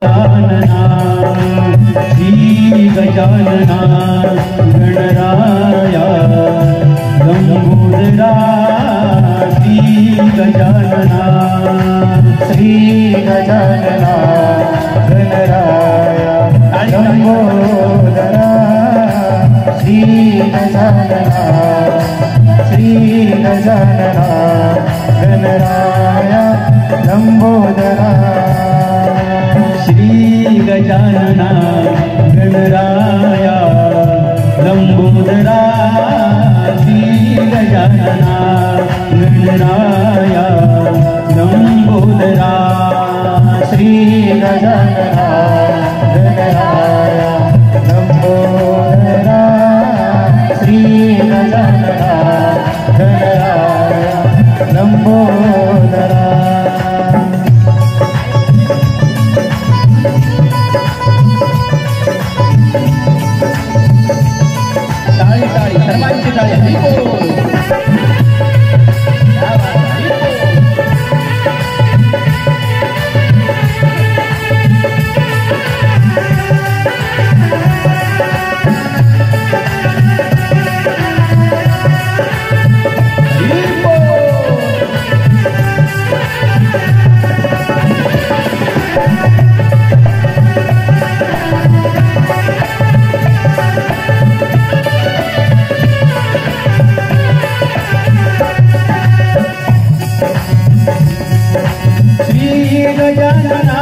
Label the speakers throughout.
Speaker 1: गजानना श्री गजानना गणराया लंबोदरा श्री गजानना
Speaker 2: श्री गजानना गणराया लंबोदरा श्री गजानना गणराया लंबोदरा
Speaker 1: श्री गजानना गणराया लंबोदरा श्री गजानना गणराया लंबोदरा
Speaker 2: श्री गजानना गणराया लंबोदरा श्री गजानना गणराया लंबोदरा
Speaker 1: सर्वांची टाळी गजानना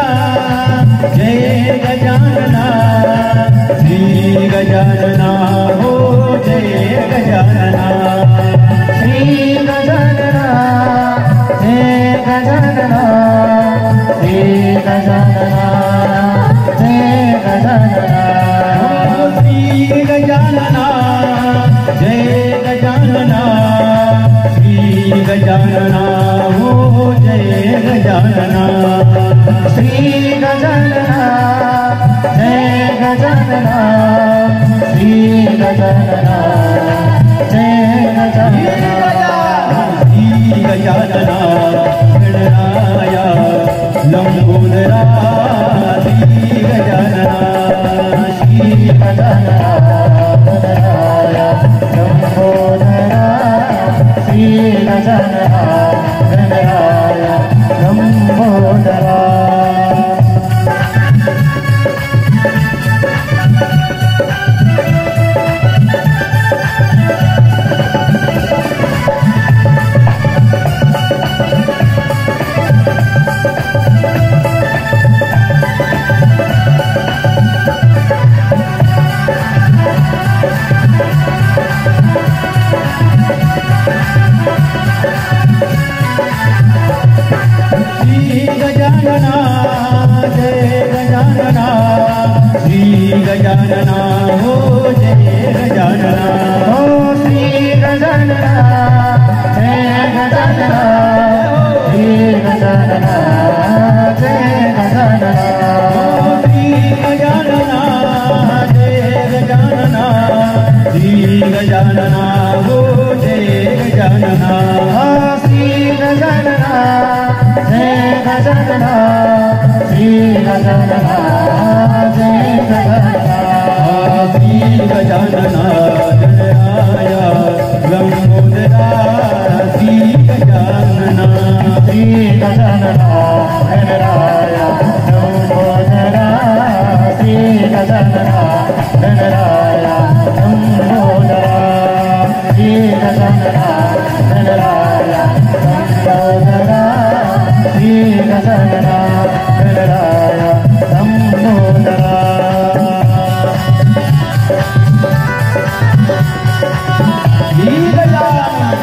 Speaker 1: जय गजानना श्री गजानना हो जय गजानना
Speaker 2: श्री गजानना जय गजानना श्री गजानना जय गजानना
Speaker 1: श्री गजानना जय गजानना श्री गजानना हो जय गजानना
Speaker 2: श्री गजानना जय गजानना श्री गजानना जय गजानना
Speaker 1: श्री गजानना गणराया लंबोदरा श्री गजानना
Speaker 2: श्री गजानना गणराया लंबोदरा श्री गजानना गणराया लंबोदरा
Speaker 1: गजानना जय गजानना श्री गजानना हो जय गजानना
Speaker 2: हो श्री गजानना जय गजानना श्री गजानना जय गजानना
Speaker 1: श्री गजानना जय गजानना श्री गजानना हो जय गजानना
Speaker 2: श्री गजानना जय गजानना श्री गजानना जय गजानना
Speaker 1: श्री गजानना गणराया लंबोदरा श्री गजानना
Speaker 2: श्री गजानना गणराया लंबोदरा श्री गजानना गणराया लंबोदरा श्री गजानना गणराया लंबोदरा श्री गजानना गणराया लंबोदरा
Speaker 1: श्री गजानना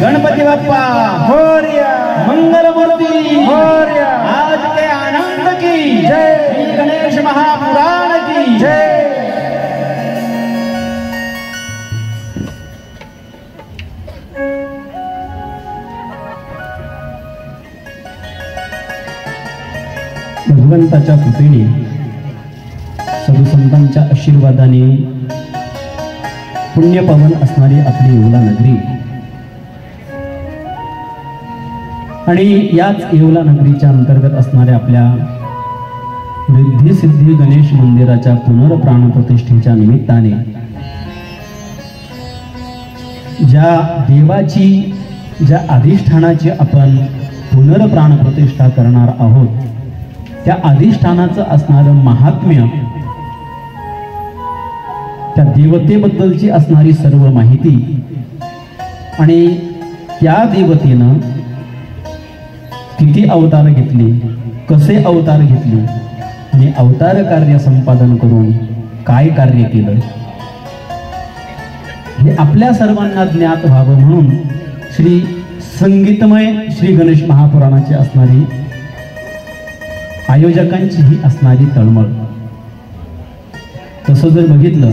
Speaker 1: गणपति बप्पा मोरया, मंगलमूर्ति मोरया, आज के आनंद की जय, श्री गणेश महापुराण की जय। भगवंताच्या कृपेने साधुसंतांच्या आशीर्वादाने पुण्यपावन असणारी आपली येवला नगरी आणि याच येवला नगरीच्या अंतर्गत असणाऱ्या आपल्या रिद्धी सिद्धी गणेश मंदिराच्या पुनर्प्राण प्रतिष्ठेच्या निमित्ताने ज्या देवाची ज्या अधिष्ठानाची आपण पुनर्प्राण प्रतिष्ठा करणार आहोत त्या अधिष्ठानाचं असणारं महात्म्य, त्या देवतेबद्दलची असणारी सर्व माहिती आणि त्या देवतेनं किती अवतार घेतले, कसे अवतार घेतले आणि अवतार कार्य संपादन करून काय कार्य केलं हे आपल्या सर्वांना ज्ञात व्हावं म्हणून श्री संगीतमय श्री गणेश महापुराणाची असणारी आयोजकांची ही असणारी तळमळ। तसं जर बघितलं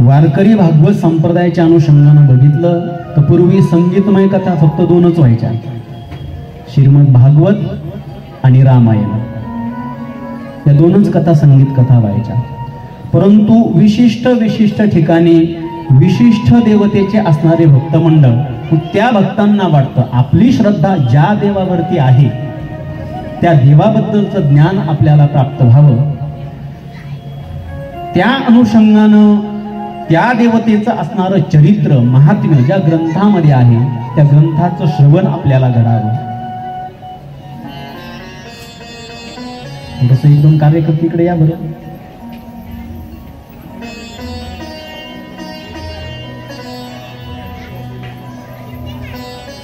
Speaker 1: वारकरी भागवत संप्रदायाच्या अनुषंगानं बघितलं तर पूर्वी संगीतमय कथा फक्त दोनच व्हायच्या, श्रीमद भागवत आणि रामायण, या दोनच कथा संगीत कथा व्हायच्या। परंतु विशिष्ट ठिकाणी विशिष्ट देवतेचे असणारे भक्तमंडळ त्या भक्तांना वाटतं आपली श्रद्धा ज्या देवावरती आहे त्या देवाबद्दलचं ज्ञान आपल्याला प्राप्त व्हावं, त्या अनुषंगानं त्या देवतेचं असणारं चरित्र महात्म्य ज्या ग्रंथामध्ये आहे त्या ग्रंथाचं श्रवण आपल्याला घडावं. जसं एक दोन कार्यकर्तीकडे या बरं.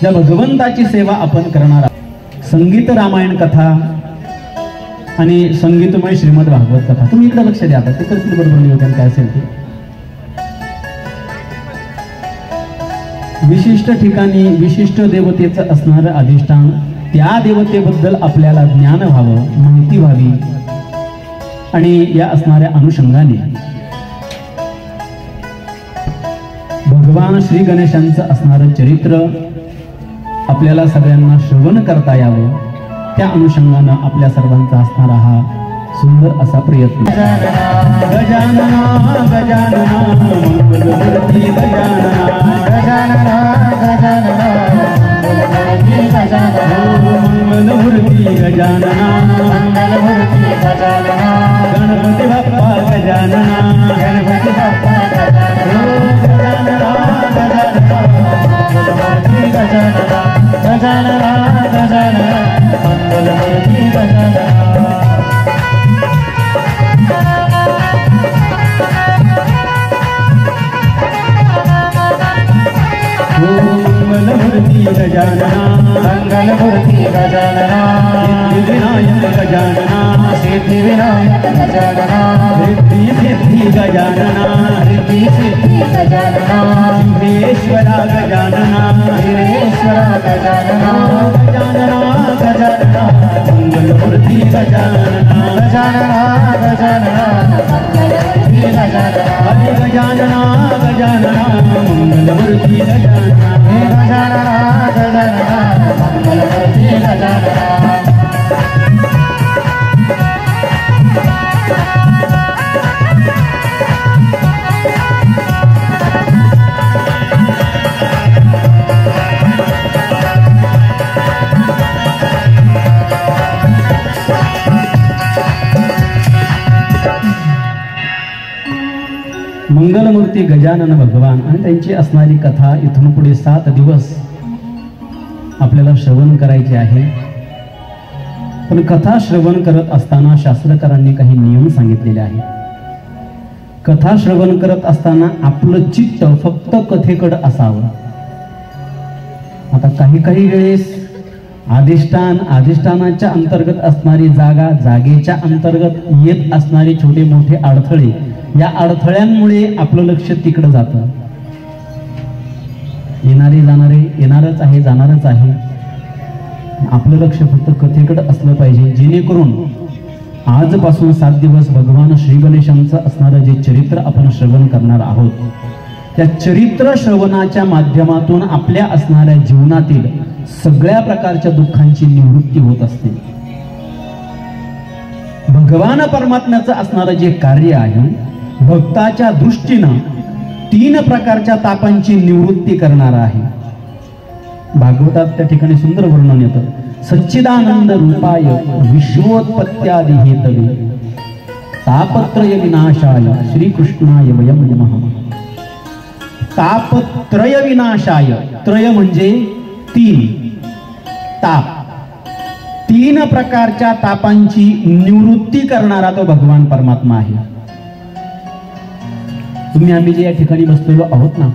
Speaker 1: ज्या भगवंताची सेवा आपण करणार आहोत, संगीत रामायण कथा आणि संगीतमय श्रीमद भागवत कथा, तुम्ही इकडे लक्ष द्या. ते करतील बरोबर नियोजन काय असेल ते. विशिष्ट ठिकाणी विशिष्ट देवतेचं असणारं अधिष्ठान, त्या देवतेबद्दल आपल्याला ज्ञान व्हावं, माहिती व्हावी आणि या असणाऱ्या अनुषंगाने भगवान श्री गणेशांचं असणारं चरित्र आपल्याला सगळ्यांना श्रवण करता यावं, त्या अनुषंगानं आपल्या सर्वांचा असणारा हा सुंदर असा प्रयत्न. गजानना गजानना मंगलमूर्ती गजानना, गजानना गजानना मंगलमूर्ती गजानना, मंगलमूर्ती गजानना, गणपती बाप्पा गजानना, गणपती बाप्पा गजानना, गजानना मंगलमूर्ती गजानना, गजानना गजानना मंगलमूर्ती गजानना. मंगलमूर्ती गजानना, मंगलमूर्ती गजानना, सिद्धिविनायक गजानना, सिद्धिविनायक गजानना, सिद्धि सिद्धि गजानना, सिद्धि सिद्धि गजानना, सिद्धेश्वरा गजानना, सिद्धेश्वरा गजानना, गजानना गजानना मंगलमूर्ती गजानना, गजानना गजानना मंगलमूर्ती गजानना, हरे गजानना गजानना मंगलमूर्ती गजानना, हे गजानना गजानना मंगलमूर्ती गजानना. मंगलमूर्ती गजानन भगवान आणि त्यांची असणारी कथा इथून पुढे 7 दिवस आपल्याला श्रवण करायचे आहे. पण कथा श्रवण करत असताना शास्त्रकारांनी काही नियम सांगितलेले आहेत. कथा श्रवण करत असताना आपलं चित्त फक्त कथेकडे असावं. आता काही वेळेस अधिष्ठानाच्या अंतर्गत असणारी जागा, जागेच्या अंतर्गत येत असणारे छोटे मोठे अडथळे, या अडथळ्यांमुळे आपलं लक्ष तिकडे जातं. येणारे जाणारे येणारच आहे, जाणारच आहे. आपलं लक्ष फक्त कथेकडे असलं पाहिजे, जेणेकरून आजपासून 7 दिवस भगवान श्री गणेशांचं असणारं जे चरित्र आपण श्रवण करणार आहोत, त्या चरित्र श्रवणाच्या माध्यमातून आपल्या असणाऱ्या जीवनातील सगळ्या प्रकारच्या दुःखांची निवृत्ती होत असते. भगवान परमात्म्याचं असणारं जे कार्य आहे, भक्ताच्या दृष्टीनं 3 प्रकारच्या तापांची निवृत्ती करणार आहे. भागवतात त्या ठिकाणी सुंदर वर्णन येतं. सच्चिदानंद रूपाय विश्वोत्पत्त्यादि हेतवे तापत्रय विनाशाय श्रीकृष्णाय वयं नमः. तापत्रय विनाशाय, त्रय म्हणजे 3 ताप, 3 प्रकारच्या तापांची निवृत्ती करणारा तो भगवान परमात्मा आहे. तुम्ही आम्ही जे या ठिकाणी बसलेलो आहोत ना,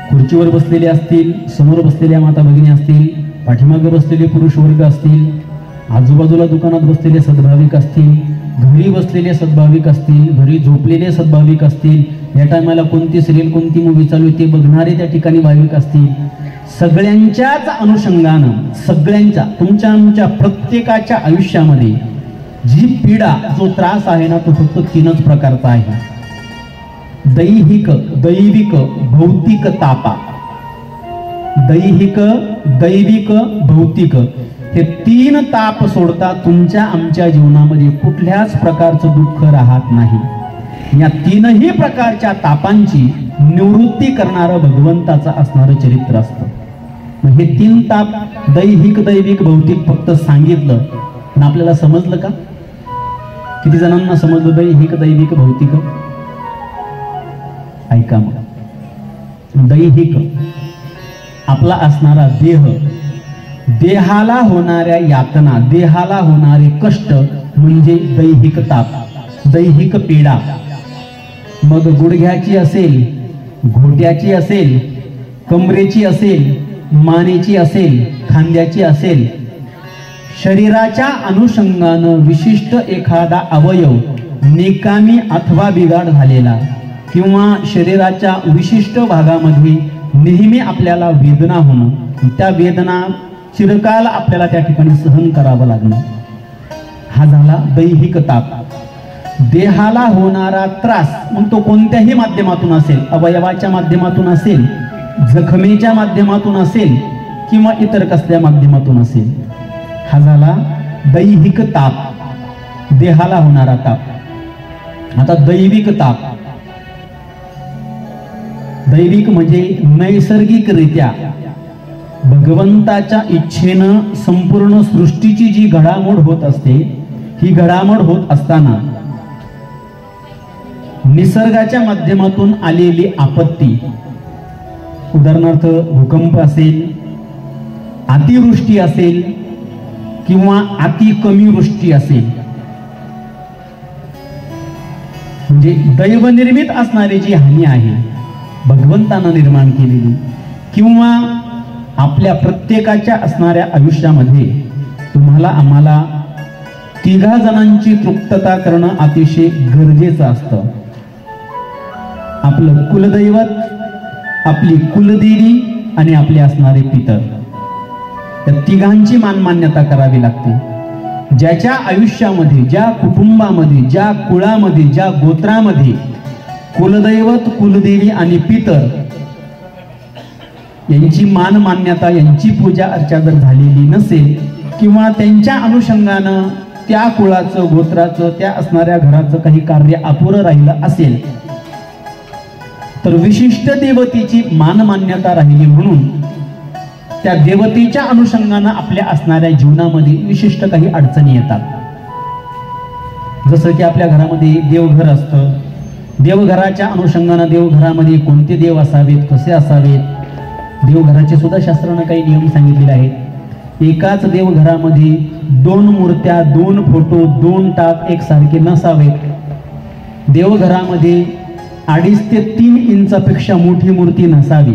Speaker 1: खुर्चीवर बसलेले असतील, समोर बसलेल्या माता भगिनी असतील, पाठीमागे बसलेले पुरुष वर्ग असतील, आजूबाजूला दुकानात बसलेले सद्भाविक असतील, घरी बसलेले सद्भाविक असतील, घरी झोपलेले सद्भाविक असतील, या टायमाला कोणती सिरियल कोणती मूवी चालू आहे ते बघणारे त्या ठिकाणी भाविक असतील, सगळ्यांच्याच अनुषंगानं, सगळ्यांच्या तुमच्या आमच्या प्रत्येकाच्या आयुष्यामध्ये जी पीडा, जो त्रास आहे ना, तो फक्त 3च प्रकारचा आहे. दैहिक, दैविक, भौतिक तापा. दैहिक, दैविक, भौतिक हे 3 ताप सोडता तुमच्या आमच्या जीवनामध्ये कुठल्याच प्रकारचं दुःख राहत नाही. या तीनही प्रकारच्या तापांची निवृत्ती करणारं भगवंताचं असणारं चरित्र असतं. मग हे 3 ताप दैहिक दैविक भौतिक फक्त सांगितलं आणि आपल्याला समजलं का? किती जणांना समजलं दैहिक दैविक भौतिक? ऐका मग. दैहिक आपला असणारा देह, देहाला होणाऱ्या यातना, देहाला होणारे कष्ट म्हणजे दैहिक ताप, दैहिक पीडा. मग गुडघ्याची असेल, घोट्याची असेल, कमरेची असेल, मानेची असेल, खांद्याची असेल, शरीराच्या अनुषंगानं विशिष्ट एखादा अवयव निकामी अथवा बिघाड झालेला किंवा शरीराच्या विशिष्ट भागामध्ये नेहमी आपल्याला वेदना होणं, त्या वेदना चिरकाल आपल्याला त्या ठिकाणी सहन करावं लागणं, हा झाला दैहिक ताप. देहाला होणारा त्रास मग तो कोणत्याही माध्यमातून असेल, अवयवाच्या माध्यमातून असेल, जखमेच्या माध्यमातून असेल किंवा इतर कसल्या माध्यमातून असेल, हा झाला दैहिक ताप, देहाला होणारा ताप. आता दैविक ताप, दैविक म्हणजे नैसर्गिकरित्या भगवंताच्या इच्छेनं संपूर्ण सृष्टीची जी घडामोड होत असते, ही घडामोड होत असताना निसर्गाच्या माध्यमातून आलेली आपत्ती, उदाहरणार्थ भूकंप असेल, अतिवृष्टी असेल किंवा अति कमी वृष्टी असेल, म्हणजे दैवनिर्मित असणारी जी हानी आहे भगवंतानं निर्माण केलेली, किंवा आपल्या प्रत्येकाच्या असणाऱ्या आयुष्यामध्ये तुम्हाला आम्हाला 3 जणांची तृप्तता करणं अतिशय गरजेचं असतं. आपलं कुलदैवत, आपली कुलदेवी आणि आपले असणारे पितर, त्या 3घांची मानमान्यता करावी लागते. ज्याच्या आयुष्यामध्ये, ज्या कुटुंबामध्ये, ज्या कुळामध्ये, ज्या गोत्रामध्ये कुलदैवत, कुलदेवी आणि पितर यांची मानमान्यता, यांची पूजा अर्चा जर झालेली नसेल किंवा त्यांच्या अनुषंगानं त्या कुळाचं, गोत्राचं, त्या असणाऱ्या घराचं काही कार्य अपुरं राहिलं असेल तर विशिष्ट देवतेची मानमान्यता राहिली म्हणून त्या देवतेच्या अनुषंगानं आपल्या असणाऱ्या जीवनामध्ये विशिष्ट काही अडचणी येतात. जसं की आपल्या घरामध्ये देवघर असतं, देवघराच्या अनुषंगानं देवघरामध्ये कोणते देव असावेत, कसे असावेत, देवघराचे सुद्धा शास्त्रानं काही नियम सांगितलेले आहेत. एकाच देवघरामध्ये 2 मूर्त्या, 2 फोटो, 2 टाक एकसारखे नसावेत. देवघरामध्ये 2.5 ते 3 इंचापेक्षा मोठी मूर्ती नसावी.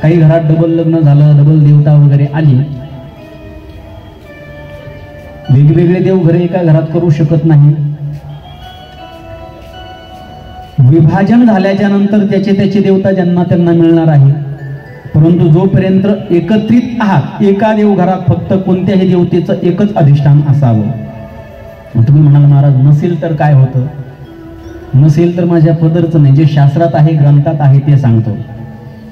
Speaker 1: काही घरात डबल लग्न झालं, डबल देवता वगैरे आली, वेगवेगळे देवघरे एका घरात करू शकत नाही. विभाजन झाल्याच्या नंतर त्याचे देवता ज्यांना त्यांना मिळणार आहे. परंतु जोपर्यंत एकत्रित आहात, एका देवघरात फक्त कोणत्याही देवतेचं एकच अधिष्ठान असावं. तुम्ही म्हणाल महाराज नसेल तर काय होतं? नसेल तर माझ्या पदरचं नाही, जे शास्त्रात आहे, ग्रंथात आहे ते सांगतो.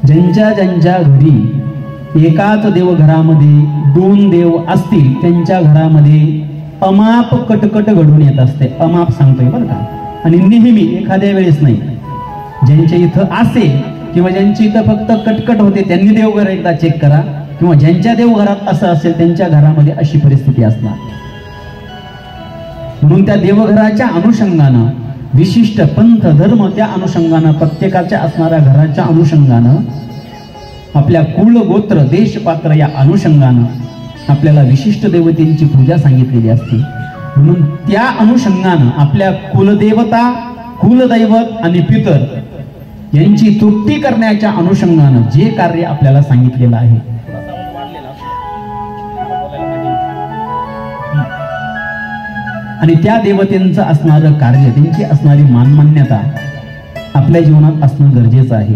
Speaker 1: ज्यांच्या ज्यांच्या घरी एकाच देवघरामध्ये 2 देव असतील त्यांच्या घरामध्ये अमाप कटकट घडून येत असते. अमाप सांगतोय बरं का, आणि नेहमी, एखाद्या वेळेस नाही. ज्यांच्या इथं असेल किंवा ज्यांची इथं फक्त कटकट होते त्यांनी देवघर एकदा चेक करा, किंवा ज्यांच्या देवघरात असं असेल त्यांच्या घरामध्ये अशी परिस्थिती असणार. म्हणून त्या देवघराच्या अनुषंगानं विशिष्ट पंथ धर्म, त्या अनुषंगानं प्रत्येकाच्या असणाऱ्या घराच्या अनुषंगानं, आपल्या कुळ गोत्र देश पात्र या अनुषंगानं आपल्याला विशिष्ट देवतेंची पूजा सांगितलेली असते. म्हणून त्या अनुषंगानं आपल्या कुलदेवता, कुलदैवत आणि पितर यांची तृप्ती करण्याच्या अनुषंगानं जे कार्य आपल्याला सांगितलेलं आहे, आणि त्या देवतेंचं असणारं कार्य, त्यांची असणारी मानमान्यता आपल्या जीवनात असणं गरजेचं आहे.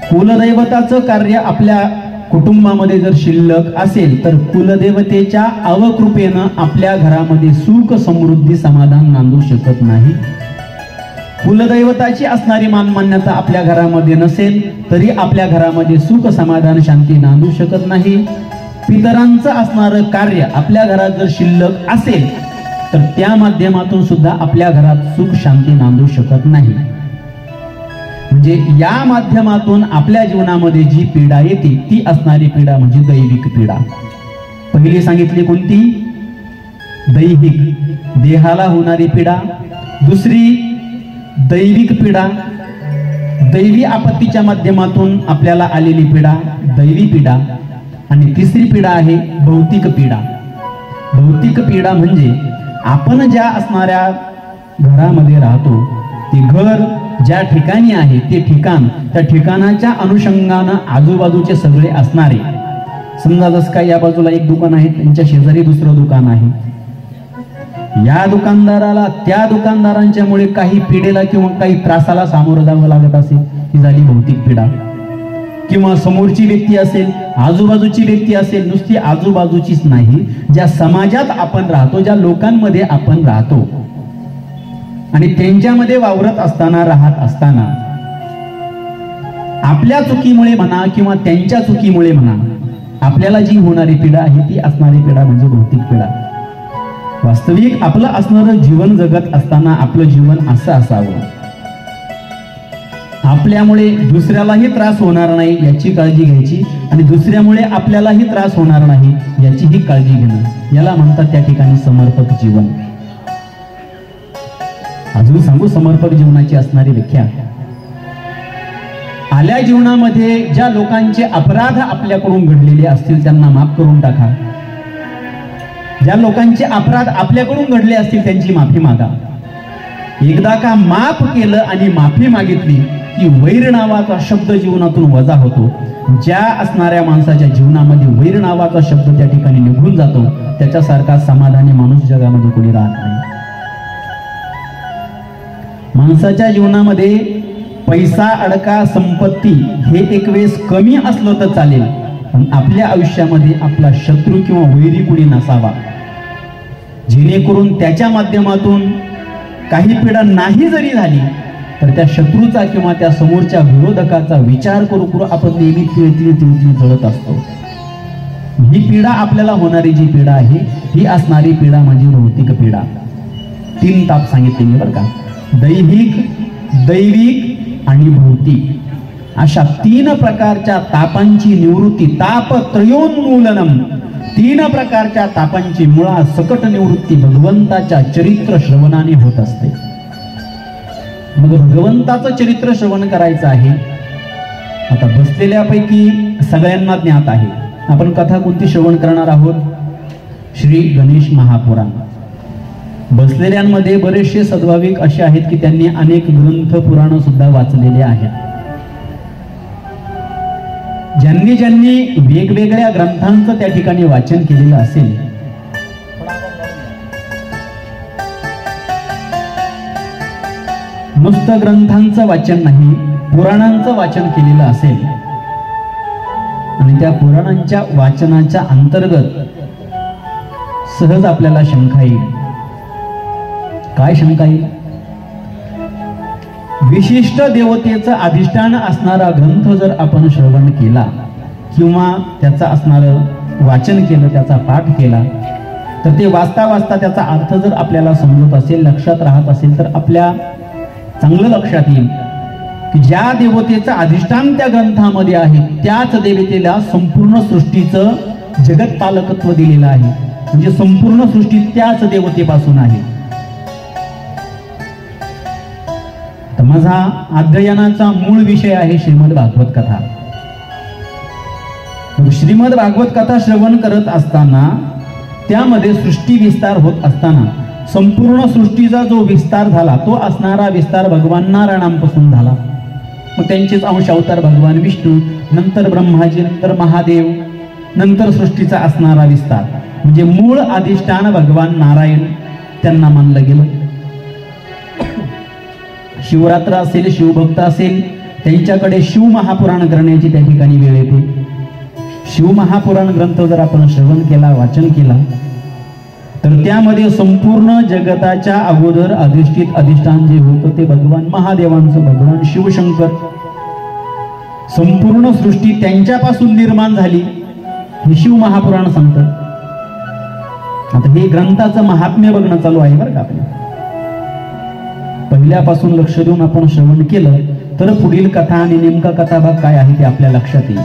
Speaker 1: कुलदैवताचं कार्य आपल्या कुटुंबामध्ये जर शिल्लक असेल तर कुलदेवतेच्या अवकृपेनं आपल्या घरामध्ये सुख, समृद्धी, समाधान नांदू शकत नाही. कुलदैवताची असणारी मानमान्यता आपल्या घरामध्ये नसेल तरी आपल्या घरामध्ये सुख, समाधान, शांती नांदू शकत नाही. पितरांचं असणारं कार्य आपल्या घरात जर शिल्लक असेल तर त्या माध्यमातून सुद्धा आपल्या घरात सुख शांती नांदू शकत नाही. म्हणजे या माध्यमातून आपल्या जीवनामध्ये जी पीडा येते ती असणारी पीडा म्हणजे दैविक पीडा. पहिली सांगितली कोणती? दैहिक, देहाला होणारी पीडा. दुसरी दैविक पीडा, दैवी आपत्तीच्या माध्यमातून आपल्याला आलेली पीडा, दैवी पीडा. आणि तिसरी पीडा आहे भौतिक पीडा. भौतिक पीडा म्हणजे आपण ज्या असणाऱ्या घरामध्ये राहतो ते घर ज्या ठिकाणी आहे ते ठिकाण, त्या ठिकाणाच्या अनुषंगानं आजूबाजूचे सगळे असणारे, समजा जसं काय या बाजूला एक दुकान आहे, त्यांच्या शेजारी दुसरं दुकान आहे, या दुकानदाराला त्या दुकानदारांच्या मुळे काही पीडेला किंवा काही त्रासाला सामोरं जावं लागत असेल, ही झाली भौतिक पीडा. किंवा समोरची व्यक्ती असेल, आजूबाजूची व्यक्ती असेल, नुसती आजूबाजूचीच नाही, ज्या समाजात आपण राहतो, ज्या लोकांमध्ये आपण राहतो आणि त्यांच्यामध्ये वावरत असताना, राहत असताना आपल्या चुकीमुळे म्हणा किंवा त्यांच्या चुकीमुळे म्हणा आपल्याला जी होणारी पीडा आहे ती असणारी पीडा म्हणजे भौतिक पीडा. वास्तविक आपलं असणारं जीवन जगत असताना आपलं जीवन असं असावं, आपल्यामुळे दुसऱ्यालाही त्रास होणार नाही याची काळजी घ्यायची आणि दुसऱ्यामुळे आपल्यालाही त्रास होणार नाही याचीही काळजी घेणं, याला म्हणतात त्या ठिकाणी समर्पक जीवन. अजून सांगू समर्पक जीवनाची असणारी व्याख्या. आल्या जीवनामध्ये ज्या लोकांचे अपराध आपल्याकडून घडलेले असतील त्यांना माफ करून टाका. ज्या लोकांचे अपराध आपल्याकडून घडले असतील त्यांची माफी मागा. एकदा का माफ केलं आणि माफी मागितली की वैर नावाचा शब्द जीवनातून वजा होतो. ज्या असणाऱ्या माणसाच्या जीवनामध्ये वैर नावाचा शब्द त्या ठिकाणी निघून जातो त्याच्यासारखा समाधानी माणूस जगामध्ये कोणी राहत नाही. माणसाच्या जीवनामध्ये पैसा, अडका, संपत्ती हे एक वेळेस कमी असलं तर चालेल, पण आपल्या आयुष्यामध्ये आपला शत्रू किंवा वैरी कुणी नसावा, जेणेकरून त्याच्या माध्यमातून काही पीडा नाही जरी झाली तर त्या शत्रूचा किंवा त्या समोरच्या विरोधकाचा विचार करू करू आपण नेहमी तिळतिळ जळत असतो. ही पीडा आपल्याला होणारी जी पीडा आहे ही असणारी पीडा म्हणजे भौतिक पीडा. 3 ताप सांगितले मी बरं का, दैहिक, दैविक आणि भौतिक अशा 3 प्रकारच्या तापांची निवृत्ती, तापत्रयोन्मूलनम, 3 प्रकारच्या तापांची मुळा सकट निवृत्ती भगवंताच्या चरित्र श्रवणाने होत असते. मग भगवंताचं चरित्र श्रवण करायचं आहे. आता बसलेल्यापैकी सगळ्यांना ज्ञात आहे आपण कथा कोणती श्रवण करणार आहोत, श्री गणेश महापुराण. बसलेल्यांमध्ये बरेचसे सद्भाविक असे आहेत की त्यांनी अनेक ग्रंथ पुराण सुद्धा वाचलेले आहेत. ज्यांनी ज्यांनी वेगवेगळ्या ग्रंथांचं त्या ठिकाणी वाचन केलेलं असेल, नुसतं ग्रंथांचं वाचन नाही पुराणांचं वाचन केलेलं असेल आणि त्या पुराणांच्या वाचनाच्या अंतर्गत सहज आपल्याला शंका येईल. काय शंका येईल? विशिष्ट देवतेचं अधिष्ठान असणारा ग्रंथ जर आपण श्रवण केला किंवा त्याचा असणारं वाचन केलं, त्याचा पाठ केला, तर ते वाचता वाचता त्याचा अर्थ जर आपल्याला समजत असेल, लक्षात राहत असेल, तर आपल्या चांगलं लक्षात येईल की ज्या देवतेचं अधिष्ठान त्या ग्रंथामध्ये आहे त्याच देवतेला संपूर्ण सृष्टीचं जगतपालकत्व दिलेलं आहे. म्हणजे संपूर्ण सृष्टी त्याच देवतेपासून आहे. तर माझा अध्ययनाचा मूळ विषय आहे श्रीमद भागवत कथा. श्रीमद भागवत कथा श्रवण करत असताना त्यामध्ये सृष्टी विस्तार होत असताना संपूर्ण सृष्टीचा जो विस्तार झाला तो असणारा विस्तार भगवान नारायणांपासून झाला. मग त्यांचेच अंश अवतार भगवान विष्णू, नंतर ब्रह्माजी, नंतर महादेव, नंतर सृष्टीचा असणारा विस्तार म्हणजे मूळ अधिष्ठान भगवान नारायण त्यांना मानलं गेलं. शिवरात्र असेल, शिवभक्त असेल, त्यांच्याकडे शिव महापुराण करण्याची त्या ठिकाणी वेळ येते. शिव महापुराण ग्रंथ जर आपण श्रवण केला, वाचन केला, तर त्यामध्ये संपूर्ण जगताच्या अगोदर अधिष्ठित अधिष्ठान जे होतं ते भगवान महादेवांचं, भगवान शिवशंकर, संपूर्ण सृष्टी त्यांच्यापासून निर्माण झाली हे शिव महापुराण सांगतं. आता हे ग्रंथाचं महात्म्य बघणं चालू आहे बरं का आपल्या. पहिल्यापासून लक्ष देऊन आपण श्रवण केलं तर पुढील कथा आणि नेमका कथाभाग काय आहे ते आपल्या लक्षात येईल.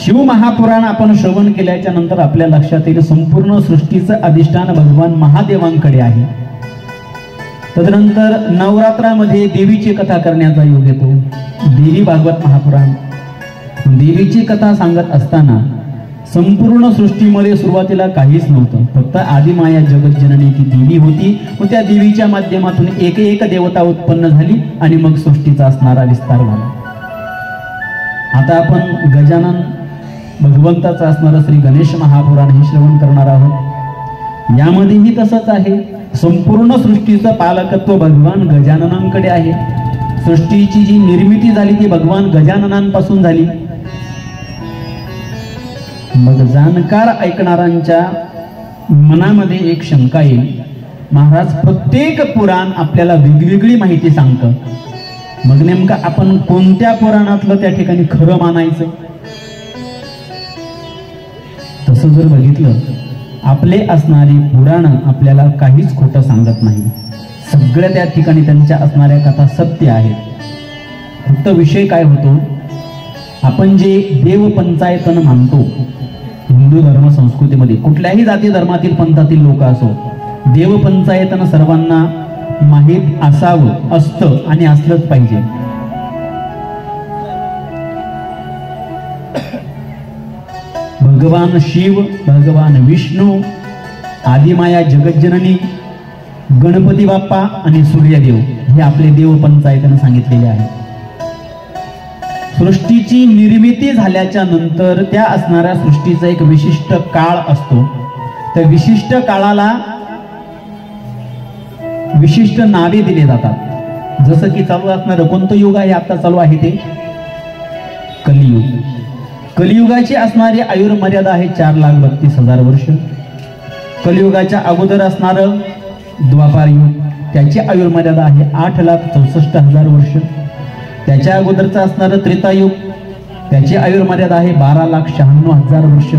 Speaker 1: शिव महापुराण आपण श्रवण केल्याच्या नंतर आपल्या लक्षात येईल संपूर्ण सृष्टीचं अधिष्ठान भगवान महादेवांकडे आहे. तदनंतर नवरात्रामध्ये देवीची कथा करण्याचा योग येतो. देवी भागवत महापुराण देवीची कथा सांगत असताना संपूर्ण सृष्टीमध्ये सुरुवातीला काहीच नव्हतं, फक्त आदिमाया जगज्जननी ती देवी होती व त्या देवीच्या माध्यमातून एक एक देवता उत्पन्न झाली आणि मग सृष्टीचा असणारा विस्तार झाला. आता आपण गजानन भगवंताचं असणारं श्री गणेश महापुराण हे श्रवण करणार आहोत. यामध्येही तसंच आहे. संपूर्ण सृष्टीचं पालकत्व भगवान गजाननांकडे आहे. सृष्टीची जी निर्मिती झाली ती भगवान गजाननांपासून झाली. मग जाणकार ऐकणाऱ्यांच्या मनामध्ये एक शंका येईल, महाराज प्रत्येक पुराण आपल्याला वेगवेगळी माहिती सांगतं, मग नेमकं आपण कोणत्या पुराणातलं त्या ठिकाणी खरं मानायचं? तसं जर बघितलं आपले असणारी पुराण आपल्याला काहीच खोटं सांगत नाही. सगळ्या त्या ठिकाणी त्यांच्या असणाऱ्या कथा सत्य आहेत. फक्त विषय काय होतो, आपण जे देव पंचायतन मानतो हिंदू धर्म संस्कृतीमध्ये, कुठल्याही जाती धर्मातील पंथातील लोक असो, देव पंचायतन सर्वांना माहीत असावं, असतं आणि असलंच पाहिजे. भगवान शिव, भगवान विष्णू, आदिमाया जगज्जननी, गणपती बाप्पा आणि सूर्यदेव हे आपले देव पंचायतने सांगितलेले आहे. सृष्टीची निर्मिती झाल्याच्या नंतर त्या असणाऱ्या सृष्टीचा एक विशिष्ट काळ असतो. त्या विशिष्ट काळाला विशिष्ट नावे दिले जातात. जसं की चालू असणारं कोणतं युग आहे आता चालू आहे ते कलियुग. कलियुगाची असणारी आयुर्मर्यादा आहे 4,32,000 वर्ष. कलियुगाच्या अगोदर असणारं द्वापार युग, त्याची आयुर्मर्यादा आहे 8,64,000 वर्ष. त्याच्या अगोदरचं असणारं त्रेतायुग, त्याची आयुर्मर्यादा आहे 12,96,000 वर्ष.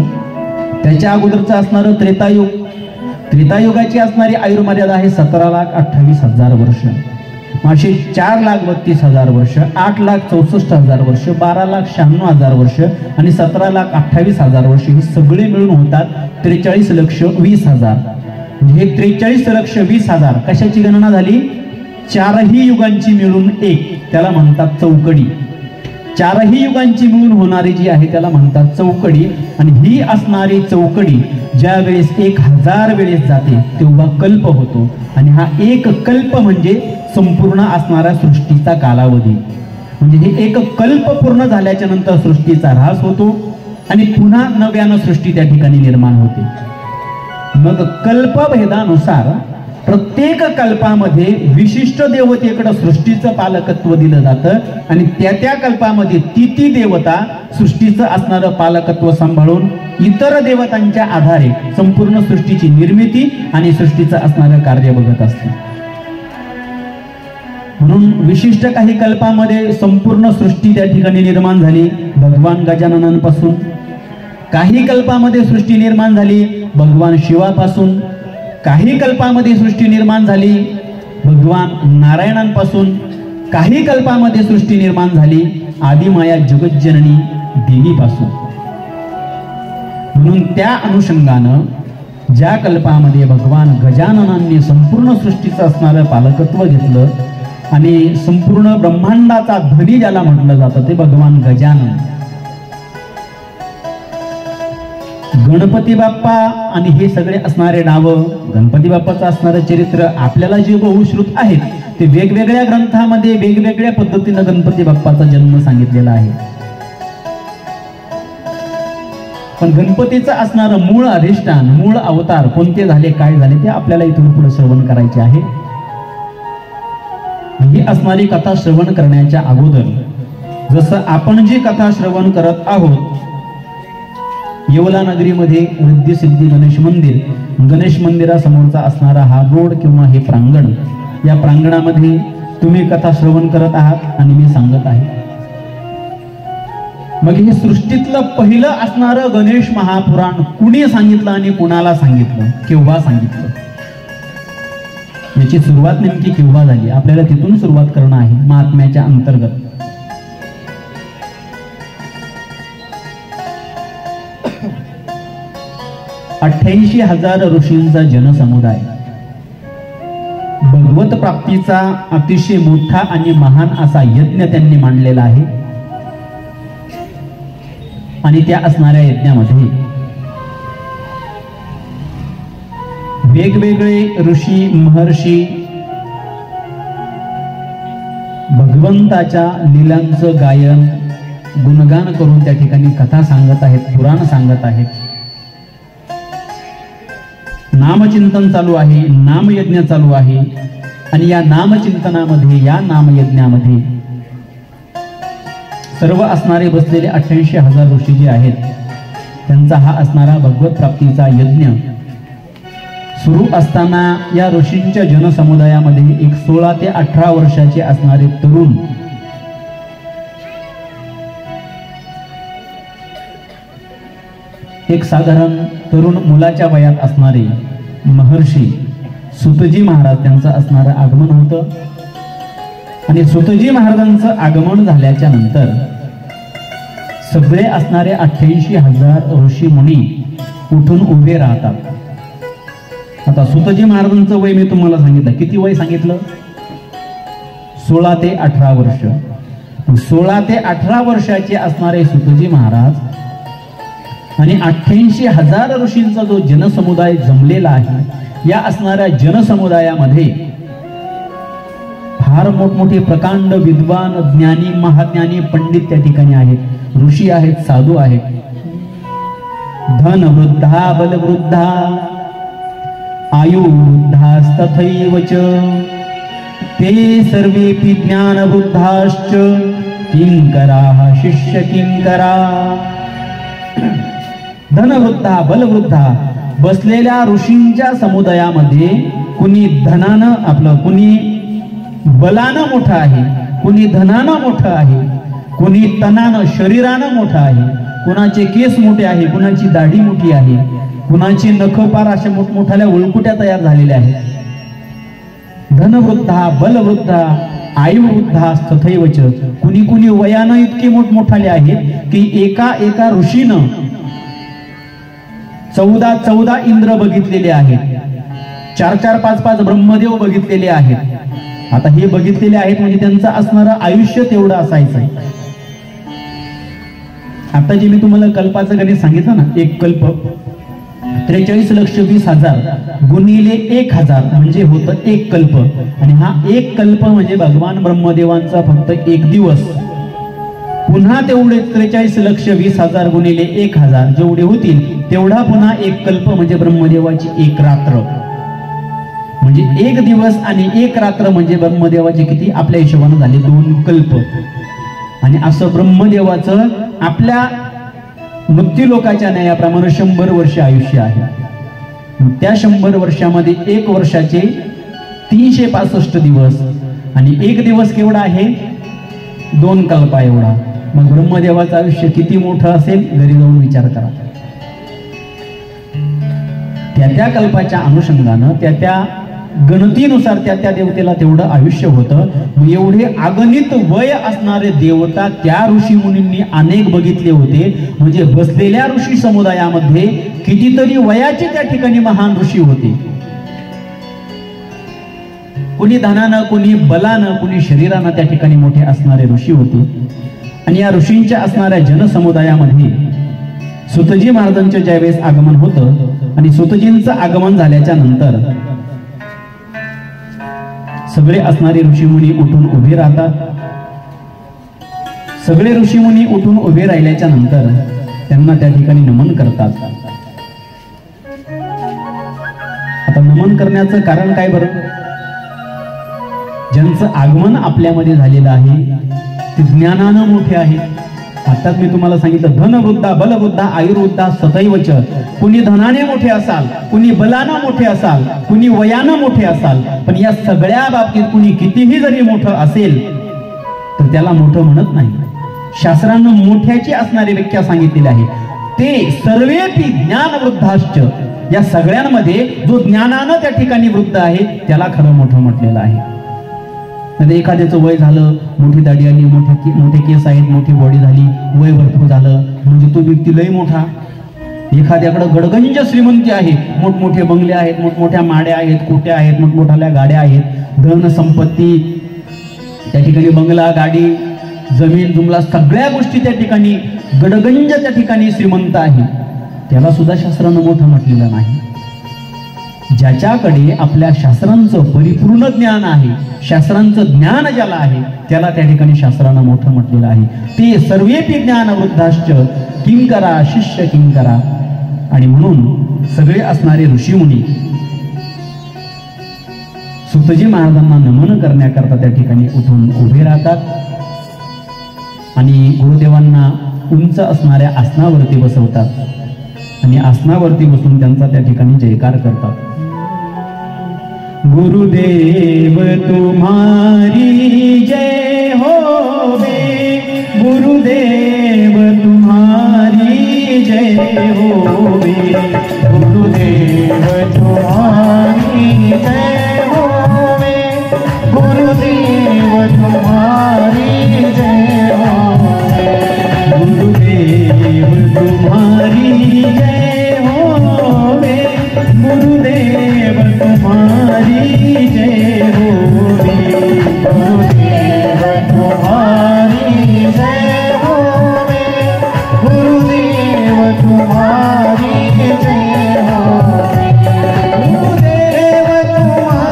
Speaker 1: त्याच्या अगोदरचं असणारं त्रेतायुग, त्रेतायुगाची असणारी आयुर्मर्यादा आहे 17,28,000 वर्ष. अशी 4,32,000 वर्ष, 8,64,000 वर्ष, 12,96,000 वर्ष आणि 17,28,000 वर्ष हे सगळे मिळून होतात 43,20,000. म्हणजे 43,20,000 कशाची गणना झाली? चारही युगांची मिळून एक, त्याला म्हणतात चौकडी. चारही युगांची मिळून होणारी जी आहे त्याला म्हणतात चौकडी. आणि ही असणारी चौकडी ज्या वेळेस 1000 वेळेस जाते तेव्हा कल्प होतो. आणि हा एक कल्प म्हणजे संपूर्ण असणाऱ्या सृष्टीचा कालावधी. म्हणजे हे एक कल्प पूर्ण झाल्याच्या नंतर सृष्टीचा ऱ्हास होतो आणि पुन्हा नव्यानं सृष्टी त्या ठिकाणी निर्माण होते. मग कल्पभेदानुसार प्रत्येक कल्पामध्ये विशिष्ट देवतेकडे सृष्टीचं पालकत्व दिलं जातं आणि त्या कल्पामध्ये ती देवता सृष्टीचं असणारं पालकत्व सांभाळून इतर देवतांच्या आधारे संपूर्ण सृष्टीची निर्मिती आणि सृष्टीचं असणारं कार्य बघत असते. म्हणून विशिष्ट काही कल्पामध्ये संपूर्ण सृष्टी त्या ठिकाणी निर्माण झाली भगवान गजाननांपासून. काही कल्पामध्ये सृष्टी निर्माण झाली भगवान शिवापासून. काही कल्पामध्ये सृष्टी निर्माण झाली भगवान नारायणांपासून. काही कल्पामध्ये सृष्टी निर्माण झाली आदिमाया जगज्जननी देवीपासून. म्हणून त्या अनुषंगानं ज्या कल्पामध्ये भगवान गजाननांनी संपूर्ण सृष्टीचं असणारं पालकत्व घेतलं आणि संपूर्ण ब्रह्मांडाचा धनी ज्याला म्हटलं जातं ते भगवान गजानन. गणपती बाप्पा आणि हे सगळे असणारे नावं, गणपती बाप्पाचं असणारं चरित्र आपल्याला जे बहुश्रुत आहेत ते वेगवेगळ्या ग्रंथामध्ये वेगवेगळ्या पद्धतीनं गणपती बाप्पाचा जन्म सांगितलेला आहे. पण गणपतीचं असणारं मूळ अधिष्ठान, मूळ अवतार कोणते झाले, काय झाले ते आपल्याला इथून पुढे श्रवण करायचे आहे. ही असणारी कथा श्रवण करण्याच्या अगोदर जसं आपण जी कथा श्रवण करत आहोत, येवला नगरीमध्ये वृद्धी सिद्धी गणेश मंदिर, गणेश मंदिरासमोरचा असणारा हा रोड किंवा हे प्रांगण, या प्रांगणामध्ये तुम्ही कथा श्रवण करत आहात आणि मी सांगत आहे. मग हे सृष्टीतलं पहिलं असणारं गणेश महापुराण कुणी सांगितलं आणि कुणाला सांगितलं, केव्हा सांगितलं, याची सुरुवात नेमकी केव्हा झाली, आपल्याला तिथून सुरुवात करणं आहे महात्म्याच्या अंतर्गत. $88,000 ऋषींचा जनसमुदाय भगवत प्राप्तीचा अतिशय मोठा आणि महान असा यज्ञ त्यांनी मांडलेला आहे. आणि त्या असणाऱ्या यज्ञामध्ये वेगवेगळे ऋषी महर्षी भगवंताच्या लीलांचं गायन गुणगान करून त्या ठिकाणी कथा सांगत आहेत, पुराण सांगत आहेत. नामचिंतन चालू आहे, नामयज्ञ चालू आहे. आणि या नामचिंतनामध्ये, या नामयज्ञामध्ये सर्व असणारे बसलेले 88,000 ऋषी जे आहेत त्यांचा हा असणारा भगवत प्राप्तीचा यज्ञ सुरू असताना या ऋषींच्या जनसमुदायामध्ये एक 16 ते 18 वर्षाचे असणारे तरुण एक साधारण तरुण मुलाच्या वयात असणारे महर्षी सुतजी महाराज त्यांचं असणारं आगमन होतं. आणि सुतजी महाराजांचं आगमन झाल्याच्या नंतर सगळे असणारे 88,000 ऋषी मुनी उठून उभे राहतात. आता सुतजी महाराजांचं वय मी तुम्हाला सांगितलं, किती वय सांगितलं? 16 ते 18 वर्ष. 16 ते 18 वर्षाचे असणारे सुतजी महाराज आणि 88,000 ऋषींचा जो जनसमुदाय जमलेला आहे, या असणाऱ्या जनसमुदायामध्ये फार मोठमोठे प्रकांड विद्वान ज्ञानी महाज्ञानी पंडित त्या ठिकाणी आहेत, ऋषी आहेत, साधू आहेत. धन वृद्धा बलवृद्धा आयु वृद्धास्तथैव च ते सर्वेपि ज्ञान वृद्धाश्च किंकराः शिष्य किंकरा. धनवृद्धा बलवृद्धा बसलेल्या ऋषींच्या समुदायामध्ये कुणी धनानं आपलं, कुणी बलानं मोठं आहे, कुणी धनानं मोठं आहे, कुणी तनानं शरीरानं मोठं आहे, कुणाचे केस मोठे आहे, कुणाची दाढी मोठी आहे, कुणाची नख पार अशा मोठमोठ्या उळकुट्या तयार झालेल्या आहेत. धनवृद्धा बलवृद्धा आयुवृद्धा तथैवच. कुणी कुणी वयानं इतके मोठमोठाले आहेत की एका एका ऋषीनं 14 इंद्र बघितलेले आहेत, 4 5 ब्रह्मदेव बघितलेले आहेत. आता हे बघितलेले आहेत म्हणजे त्यांचं असणारं आयुष्य तेवढं असायचं. आता जे मी तुम्हाला कल्पाचं गणित सांगितलं ना, एक कल्प 43,20,000 गुणिले 1,000 म्हणजे होतं एक कल्प. आणि हा एक कल्प म्हणजे भगवान ब्रह्मदेवांचा फक्त एक दिवस. पुन्हा तेवढे 43,20,000 गुणिले 1,000 जेवढे होतील तेवढा पुन्हा एक कल्प म्हणजे ब्रह्मदेवाची एक रात्र. म्हणजे एक दिवस आणि एक रात्र म्हणजे ब्रह्मदेवाचे किती आपल्या हिशोबाने झाले 2 कल्प. आणि असं ब्रह्मदेवाचं आपल्या मृत्यूलोकाच्या न्यायाप्रमाणे 100 वर्ष आयुष्य आहे. त्या 100 वर्षामध्ये 1 वर्षाचे 365 दिवस आणि एक दिवस केवढा आहे? 2 कल्पा एवढा. मग ब्रह्मदेवाचं आयुष्य किती मोठं असेल घरी जाऊन विचार करा. त्या कल्पाच्या अनुषंगानं त्या गणतीनुसार त्या देवतेला तेवढं आयुष्य होतं. मग एवढे अगणित वय असणारे देवता त्या ऋषी मुनींनी अनेक बघितले होते. म्हणजे बसलेल्या ऋषी समुदायामध्ये कितीतरी वयाचे त्या ठिकाणी महान ऋषी होते. कुणी धनानं, कुणी बलानं, कुणी शरीरानं त्या ठिकाणी मोठे असणारे ऋषी होते. आणि या ऋषींच्या असणाऱ्या जनसमुदायामध्ये सुतजी महाराजांचं ज्यावेळेस आगमन होतं आणि सुतजींचं आगमन झाल्याच्या नंतर सगळे असणारे ऋषीमुनी उठून उभे राहतात. सगळे ऋषीमुनी उठून उभे राहिल्याच्या नंतर त्यांना त्या ठिकाणी नमन करतात. आता नमन करण्याचं कारण काय बरं? ज्यांचं आगमन आपल्यामध्ये झालेलं आहे ते ज्ञानानं मोठे आहेत. आताच मी तुम्हाला सांगितलं, धनवृद्धा बलवृद्धा आयुर्वृद्धा सदैवच. कुणी धनाने मोठे असाल, कुणी बलानं मोठे असाल, कुणी वयानं मोठे असाल, पण या सगळ्या बाबतीत कुणी कितीही जरी मोठं असेल तर त्याला मोठं म्हणत नाही. शास्त्रानं मोठ्याची असणारी व्याख्या सांगितलेली आहे. ते सर्वेपी ज्ञानवृद्धाश्च, या सगळ्यांमध्ये जो ज्ञानानं त्या ठिकाणी वृद्ध आहे त्याला खरं मोठं म्हटलेलं आहे. म्हणजे एखाद्याचं वय झालं, मोठी दाढी आली, मोठे केस आहेत, मोठी बॉडी झाली, वय भरपूर झालं म्हणजे तो व्यक्ती लय मोठा. एखाद्याकडे गडगंज श्रीमंती आहे, मोठमोठे बंगले आहेत, मोठमोठ्या माड्या आहेत, कोट्या आहेत, मोठमोठ्या गाड्या आहेत, धन संपत्ती त्या ठिकाणी, बंगला, गाडी, जमीन जुमला सगळ्या गोष्टी त्या ठिकाणी, गडगंज त्या ठिकाणी श्रीमंत आहे, त्याला सुद्धा शास्त्रानं मोठं म्हटलेलं नाही. ज्याच्याकडे आपल्या शास्त्रांचं परिपूर्ण ज्ञान आहे, शास्त्रांचं ज्ञान ज्याला आहे त्याला त्या ठिकाणी शास्त्रानं मोठं म्हटलेलं आहे. ते सर्वेपी ज्ञानवृद्धाश्च किंकरा शिष्य किंकरा. आणि म्हणून सगळे असणारे ऋषीमुनी सुतजी महाराजांना नमन करण्याकरता त्या ठिकाणी उठून उभे राहतात आणि गुरुदेवांना उंच असणाऱ्या आसनावरती बसवतात आणि आसनावरती बसून त्यांचा त्या ठिकाणी जयकार करतात. गुरुदेव तुम्हारी जय होवे, गुरुदेव तुम्हारी जय होवे,
Speaker 2: गुरुदेव तुम्हारी जय होवे, गुरुदेव तुम्हारी जय होवे,
Speaker 1: गुरुदेव तुम्हारी जय होवे, गुरुदेव तुम्हारी जय होवे,
Speaker 2: गुरुदेव तुम्हारी जय होवे, गुरुदेव तुम्हारी जय होवे, गुरुदेव तुम्हारी जय होवे, गुरुदेव तुम्हारी जय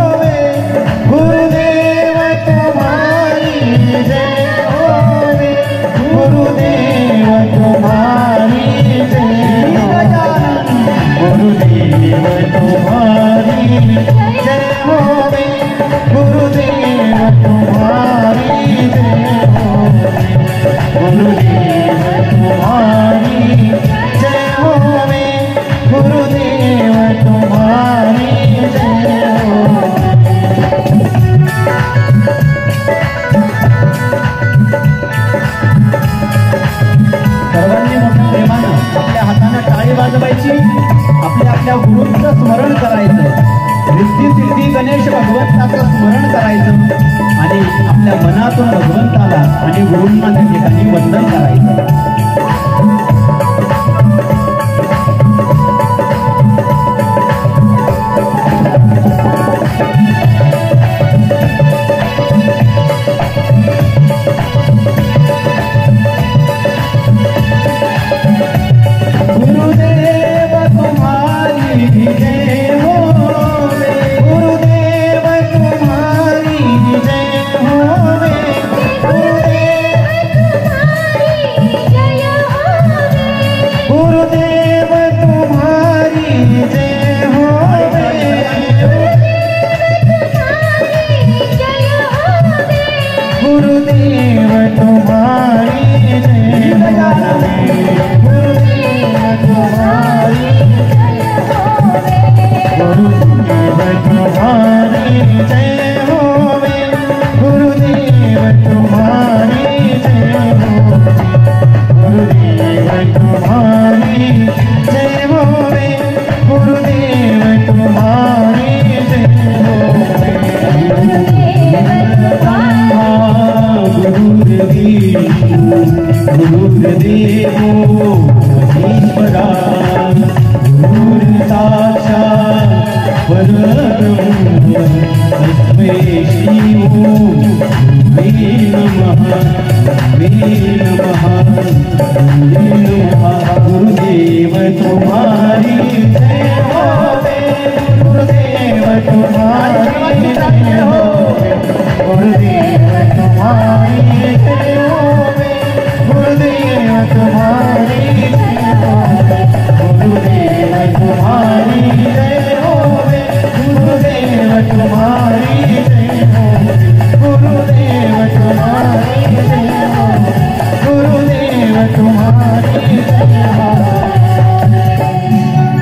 Speaker 2: होवे, गुरुदेव तुम्हारी जय होवे, गुरुदेव तुम्हारी जय होवे, गुरुदेव तुम्हारी जय होवे, गुरुदेव तुम्हारी जय होवे, गुरुदेव तुम्हारी जय होवे.
Speaker 1: सर्वांनी मोठ्या प्रेमानं आपल्या हाताने टाळी वाजवायची, आपल्या आपल्या गुरूंचं स्मरण करायचं, रिद्धी सिद्धी गणेश भगवंताचं स्मरण करायचं आणि आपल्या मनातून भगवंताला आणि गुरूंना त्या ठिकाणी वंदन करायचं. गुरुदेव तुम्हारी जय होवे, गुरुदेव तुम्हारी जय होवे, गुरुदेव तुम्हारी जय होवे, गुरुदेव तुम्हारी जय होवे, गुरुदेव तुम्हारी गुरुदेव तुम्हारी जय होवे, गुरुदेव तुम्हारी जय होवे, गुरुदेव तुम्हारी जय होवे, गुरुदेव तुम्हारी जय होवे. गुरुदेवो महेश्वरा, गुरुर् साक्षात् परब्रह्म तस्मै श्री गुरुवे नमः, गुरुवे नमः, गुरुवे नमः. गुरुदेव तुम्हारी जय होवे, गुरुदेव तुम्हारी जय होवे, गुरुदेव तुम्हारी जय होवे, गुरुदेव तुम्हारी जय होवे, गुरुदेव तुम्हारी जय होवे, गुरुदेव तुम्हारी जय होवे, गुरुदेव तुम्हारी जय होवे, गुरुदेव तुम्हारी जय होवे.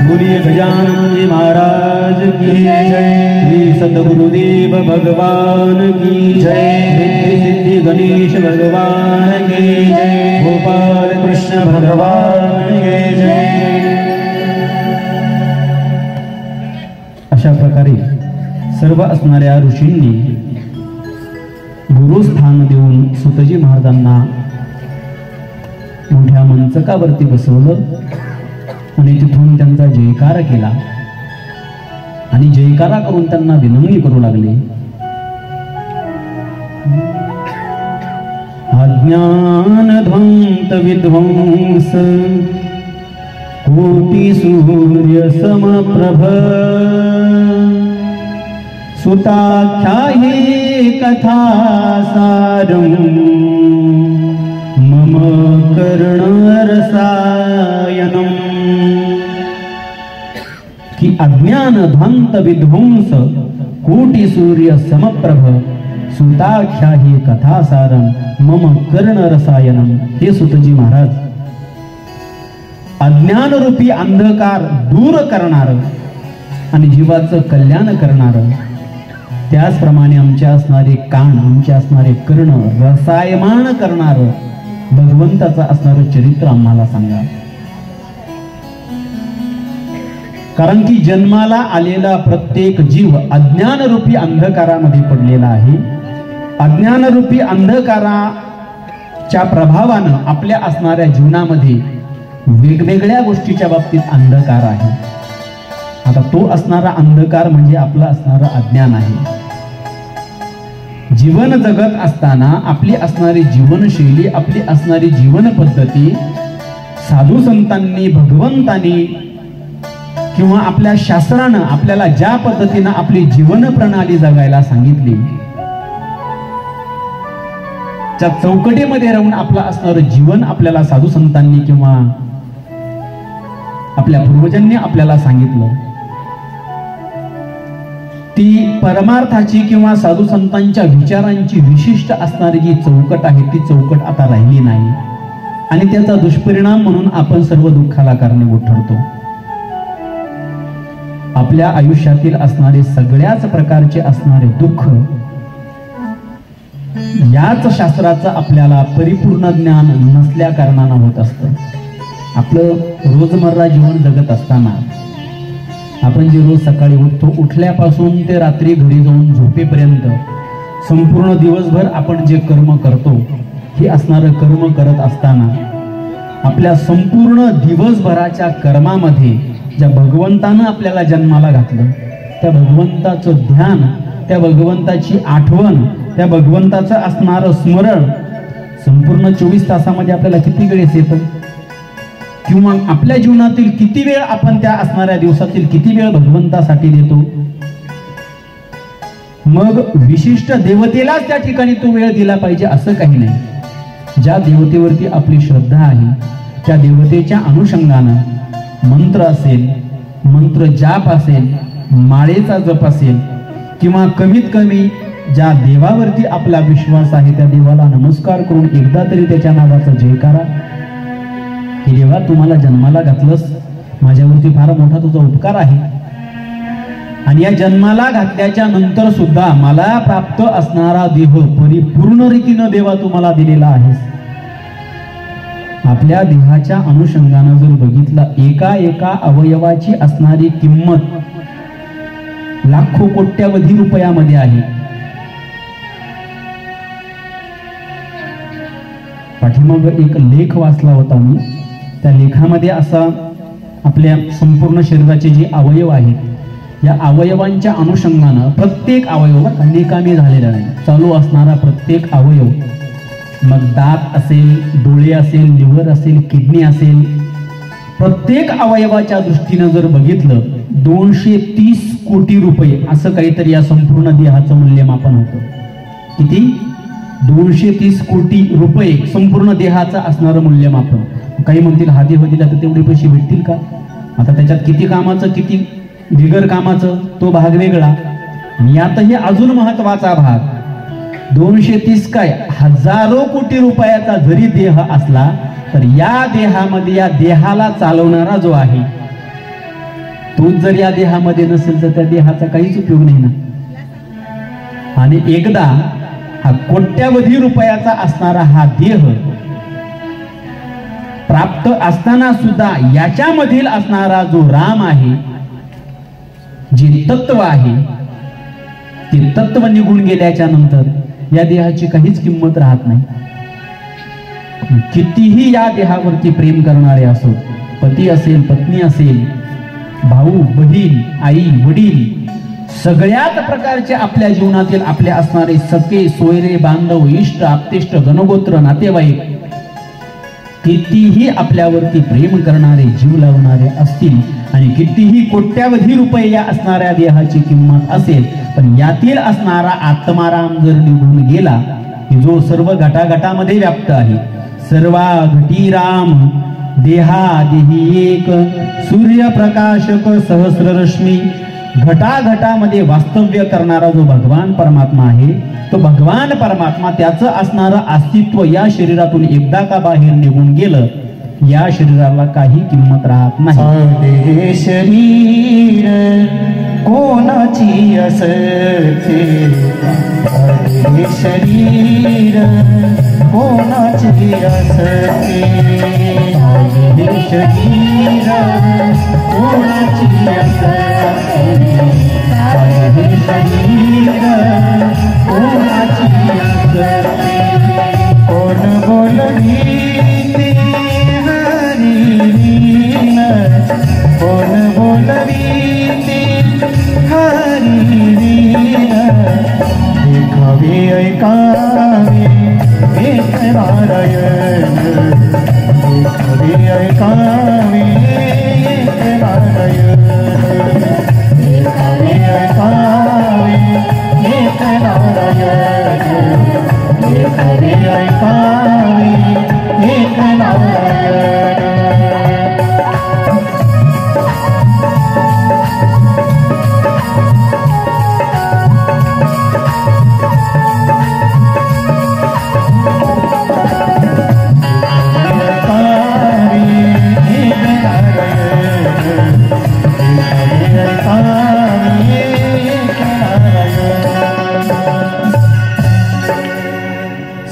Speaker 1: बोलिए गजानन जी महाराज की जय, श्री सद्गुरुदेव भगवान की जय, रिद्धि सिद्धि गणेश भगवान की जय, गोपाल कृष्ण भगवान की जय। अशा प्रकारे सर्व असणाऱ्या ऋषींनी गुरुस्थान देऊन सुतजी महाराजांना मोठ्या मंचकावरती बसवलं आणि तिथून त्यांचा जयकार केला आणि जयकारा करून त्यांना विनवणी करू लागले। अज्ञान ध्वंत विध्वंस कोटि सूर्य समप्रभ सुताख्याहि कथा सारं मम कर्णरसायनम्। कि अज्ञान ध्वंत विध्वंस कोटि सूर्य समप्रभ सुताख्याहि कथा सारं मम कर्णरसायनम्। हे सुतजी महाराज, अज्ञान रूपी अंधकार दूर करणार आणि जीवाचं कल्याण करणार, त्याचप्रमाणे आमचे असणारे कान, आमचे असणारे कर्ण रसायमान करणार भगवंताचं असणारं चरित्र आम्हाला सांगा। कारण की जन्माला आलेला प्रत्येक जीव अज्ञान रूपी अंधकारामध्ये पडलेला आहे। अज्ञान रूपी अंधकाराच्या प्रभावानं आपल्या असणाऱ्या जीवनामध्ये वेगवेगळ्या गोष्टीच्या बाबतीत अंधकार आहे। आता तो असणारा अंधकार म्हणजे आपलं असणारं अज्ञान आहे। जीवन जगत असताना आपली असणारी जीवनशैली, आपली असणारी जीवन पद्धती साधू संतांनी, भगवंतांनी किंवा आपल्या शास्त्रानं आपल्याला ज्या पद्धतीनं आपली जीवन प्रणाली जगायला सांगितली, त्या चौकटीमध्ये राहून आपलं असणारं जीवन आपल्याला साधू संतांनी किंवा आपल्या पूर्वजांनी आपल्याला सांगितलं, ती परमार्थाची किंवा साधू संतांच्या विचारांची विशिष्ट असणारी जी चौकट आहे ती चौकट आता राहिली नाही आणि त्याचा दुष्परिणाम म्हणून आपण सर्व दुःखाला कारणीभूत ठरतो। आपल्या आयुष्यातील असणारे सगळ्याच प्रकारचे असणारे दुःख याच शास्त्राचं आपल्याला परिपूर्ण ज्ञान नसल्या कारणानं होत असतं। आपलं रोजमर्रा जीवन जगत असताना आपण जे रोज सकाळी उठतो, उठल्यापासून ते रात्री घरी जाऊन झोपेपर्यंत संपूर्ण दिवसभर आपण जे कर्म करतो, हे असणारं कर्म करत असताना आपल्या संपूर्ण दिवसभराच्या कर्मामध्ये ज्या भगवंतानं आपल्याला जन्माला घातलं, त्या भगवंताचं ध्यान, त्या भगवंताची आठवण, त्या भगवंताचं असणारं स्मरण संपूर्ण 24 तासामध्ये आपल्याला किती वेळेस येतं किंवा आपल्या जीवनातील किती वेळ आपण त्या असणाऱ्या दिवसातील किती वेळ भगवंतासाठी देतो। मग विशिष्ट देवतेलाच त्या ठिकाणी तो वेळ दिला पाहिजे असं काही नाही। ज्या देवतेवरती आपली श्रद्धा आहे त्या देवतेच्या अनुषंगानं मंत्र असेल, मंत्र जाप असेल, माळेचा जप असेल किंवा कमीत कमी ज्या देवावरती आपला विश्वास आहे त्या देवाला नमस्कार करून एकदा तरी त्याच्या नावाचा जयकारा की देवा तू मला जन्माला घातलंस, माझ्यावरती फार मोठा तुझा उपकार आहे आणि या जन्माला घातल्याच्या नंतर सुद्धा मला प्राप्त असणारा देह परिपूर्ण रीतीनं देवा तू मला दिलेला आहेस। आपल्या देहाच्या अनुषंगानं जर बघितलं, एका एका अवयवाची असणारी किंमत लाखो कोट्यावधी रुपयामध्ये आहे। पाठीमाग एक लेख वाचला होता मी, त्या लेखामध्ये असा आपल्या संपूर्ण शरीराचे जे अवयव आहेत या अवयवांच्या अनुषंगानं प्रत्येक अवयव निकामी झालेला नाही, चालू असणारा प्रत्येक अवयव, मग दात असेल, डोळे असेल, लिव्हर असेल, किडनी असेल, प्रत्येक अवयवाच्या दृष्टीनं जर बघितलं 230 कोटी रुपये असं काहीतरी या संपूर्ण देहाचं मूल्यमापन होतं। किती? 230 कोटी रुपये संपूर्ण देहाचं असणारं मूल्यमापन। काही म्हणतील हा देह दिला तर तेवढे पैसे भेटतील का? आता त्याच्यात किती कामाचं किती बिगर कामाचं तो भाग वेगळा, आणि यातही अजून महत्वाचा भाग 230 काय हजारो कोटी रुपयाचा जरी देह असला तर या देहामध्ये या देहाला चालवणारा जो आहे तोच जर या देहामध्ये नसेल तर त्या देहाचा काहीच उपयोग नाही ना। आणि एकदा हा कोट्यावधी रुपयाचा असणारा हा देह प्राप्त असताना सुद्धा याच्यामधील असणारा जो राम आहे, जे तत्व आहे, ते तत्व निघून गेल्याच्या नंतर या देहाची काहीच किंमत राहत नाही. कितीही या देहावरती प्रेम करणारे असो, पती असेल, पत्नी असेल, भाऊ बहीण, आई वडील, सगळ्याच प्रकारचे आपल्या जीवनातील आपले असणारे सखे सोयरे बांधव इष्ट आप्तेष्ट गणगोत्र नातेवाईक कितीही आपल्यावरती प्रेम करणारे जीव लावणारे असतील आणि कितीही कोट्यावधी रुपये या असणाऱ्या देहाची किंमत असेल, पण यातील असणारा आत्माराम जर निघून गेला की जो सर्व घटाघटामध्ये व्याप्त आहे, सर्वा घटी राम देहा देही एक सूर्यप्रकाशक सहस्ररश्मी, घटाघटामध्ये वास्तव्य करणारा जो भगवान परमात्मा आहे, तो भगवान परमात्मा त्याचं असणारं अस्तित्व या शरीरातून एकदा का बाहेर निघून गेलं, या शरीराला काही किंमत राहत नाही.
Speaker 2: शरीर कोणाची असते, शरीर कोणाची असते, शरीर कोणाची असते, शरीर कोणाची असते, कोण बोलवीते हरिलीन, कोण बोलवीते हरिलीन, ऐकावे ऐकावे एक नारायण, ऐकावे ऐकावे एक नारायण, ऐकावे ऐकावे एक नारायण, ऐकावे ऐकावे एक नारायण.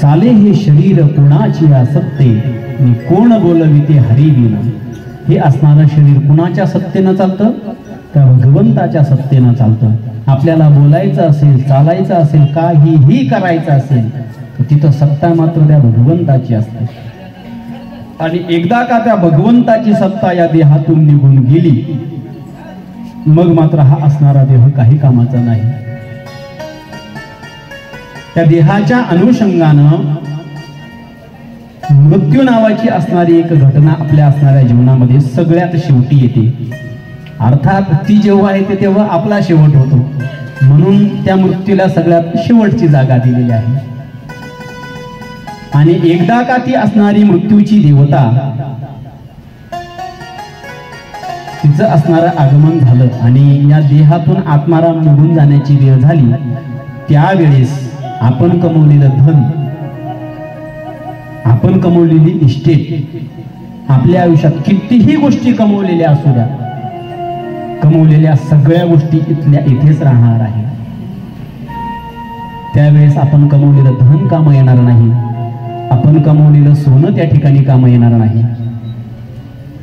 Speaker 1: चाले हे शरीर कोणाची असत्ते, मी कोण बोलविते हरिविना. हे असणारं शरीर कुणाच्या सत्तेनं चालतं, त्या भगवंताच्या सत्तेनं चालतं. आपल्याला बोलायचं असेल, चालायचं असेल, काहीही करायचं असेल तर तिथं सत्ता मात्र त्या भगवंताची असते. आणि एकदा का त्या भगवंताची सत्ता या देहातून निघून गेली, मग मात्र हा असणारा देह काही कामाचा नाही. त्या देहाच्या अनुषंगानं मृत्यू नावाची असणारी एक घटना आपल्या असणाऱ्या जीवनामध्ये सगळ्यात शेवटी येते. अर्थात ती जेव्हा येते तेव्हा आपला शेवट होतो, म्हणून त्या मृत्यूला सगळ्यात शेवटची जागा दिलेली आहे. आणि एकदा का ती असणारी मृत्यूची देवता, तिचं असणारं आगमन झालं आणि या देहातून आत्माराम निघून जाण्याची वेळ झाली, त्यावेळेस आपण कमवलेलं धन, आपण कमवलेली इस्टेट, आपल्या आयुष्यात कितीही गोष्टी कमवलेल्या असू द्या, कमवलेल्या सगळ्या गोष्टी इथल्या इथेच राहणार आहे. त्यावेळेस आपण कमवलेलं धन काम येणार नाही, आपण कमवलेलं सोनं त्या ठिकाणी काम येणार नाही.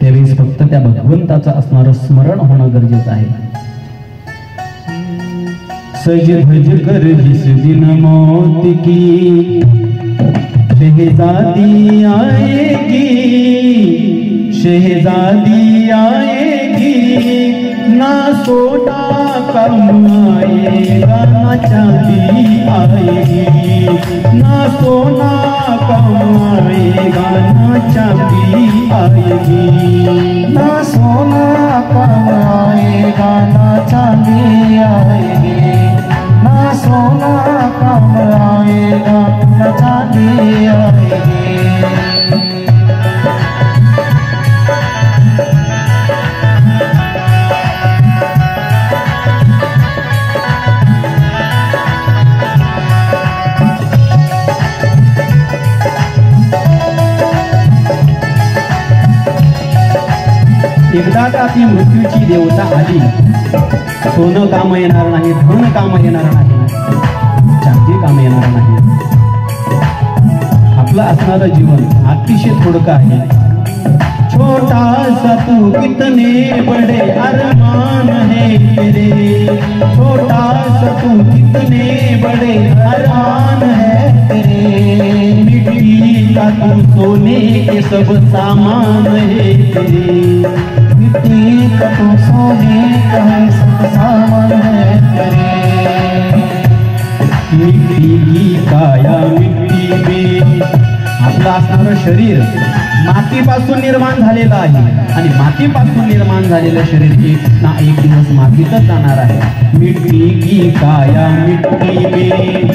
Speaker 1: त्यावेळेस फक्त त्या भगवंताचं असणारं स्मरण होणं गरजेचं आहे. सज भज कर जिस दिन मौत की शहजादी आएगी, शहजादी आएगी, ना सोना कम आएगा ना चांदी आएगी, ना सोना कम आएगा ना चांदी आएगी,
Speaker 2: ना सोना कम आएगा ना चांदी आएगी, ना सोना कम आएगा ना चांदी आएगी.
Speaker 1: एकदा का ती मृत्यूची देवता आली, सोनं काम येणार नाही, धन काम येणार नाही, चांदी काम येणार नाही. आपलं असणारं जीवन अतिशय थोडकं आहे. छोटा सा तू कितने बड़े अरमान है तेरे, छोटा सा तू कितने बड़े अरमान है तेरे, मिट्टी का तू सोने के सब सामान है तेरे,
Speaker 2: मिट्टी का तू सोने का सब सामान है तेरे,
Speaker 1: मिट्टी की काया मिट्टी में. आपलं असणारं शरीर मातीपासून निर्माण झालेलं आहे आणि मातीपासून निर्माण झालेलं शरीर एक ना एक दिवस मातीतच जाणार आहे. मिट्टी की काया मिट्टी में,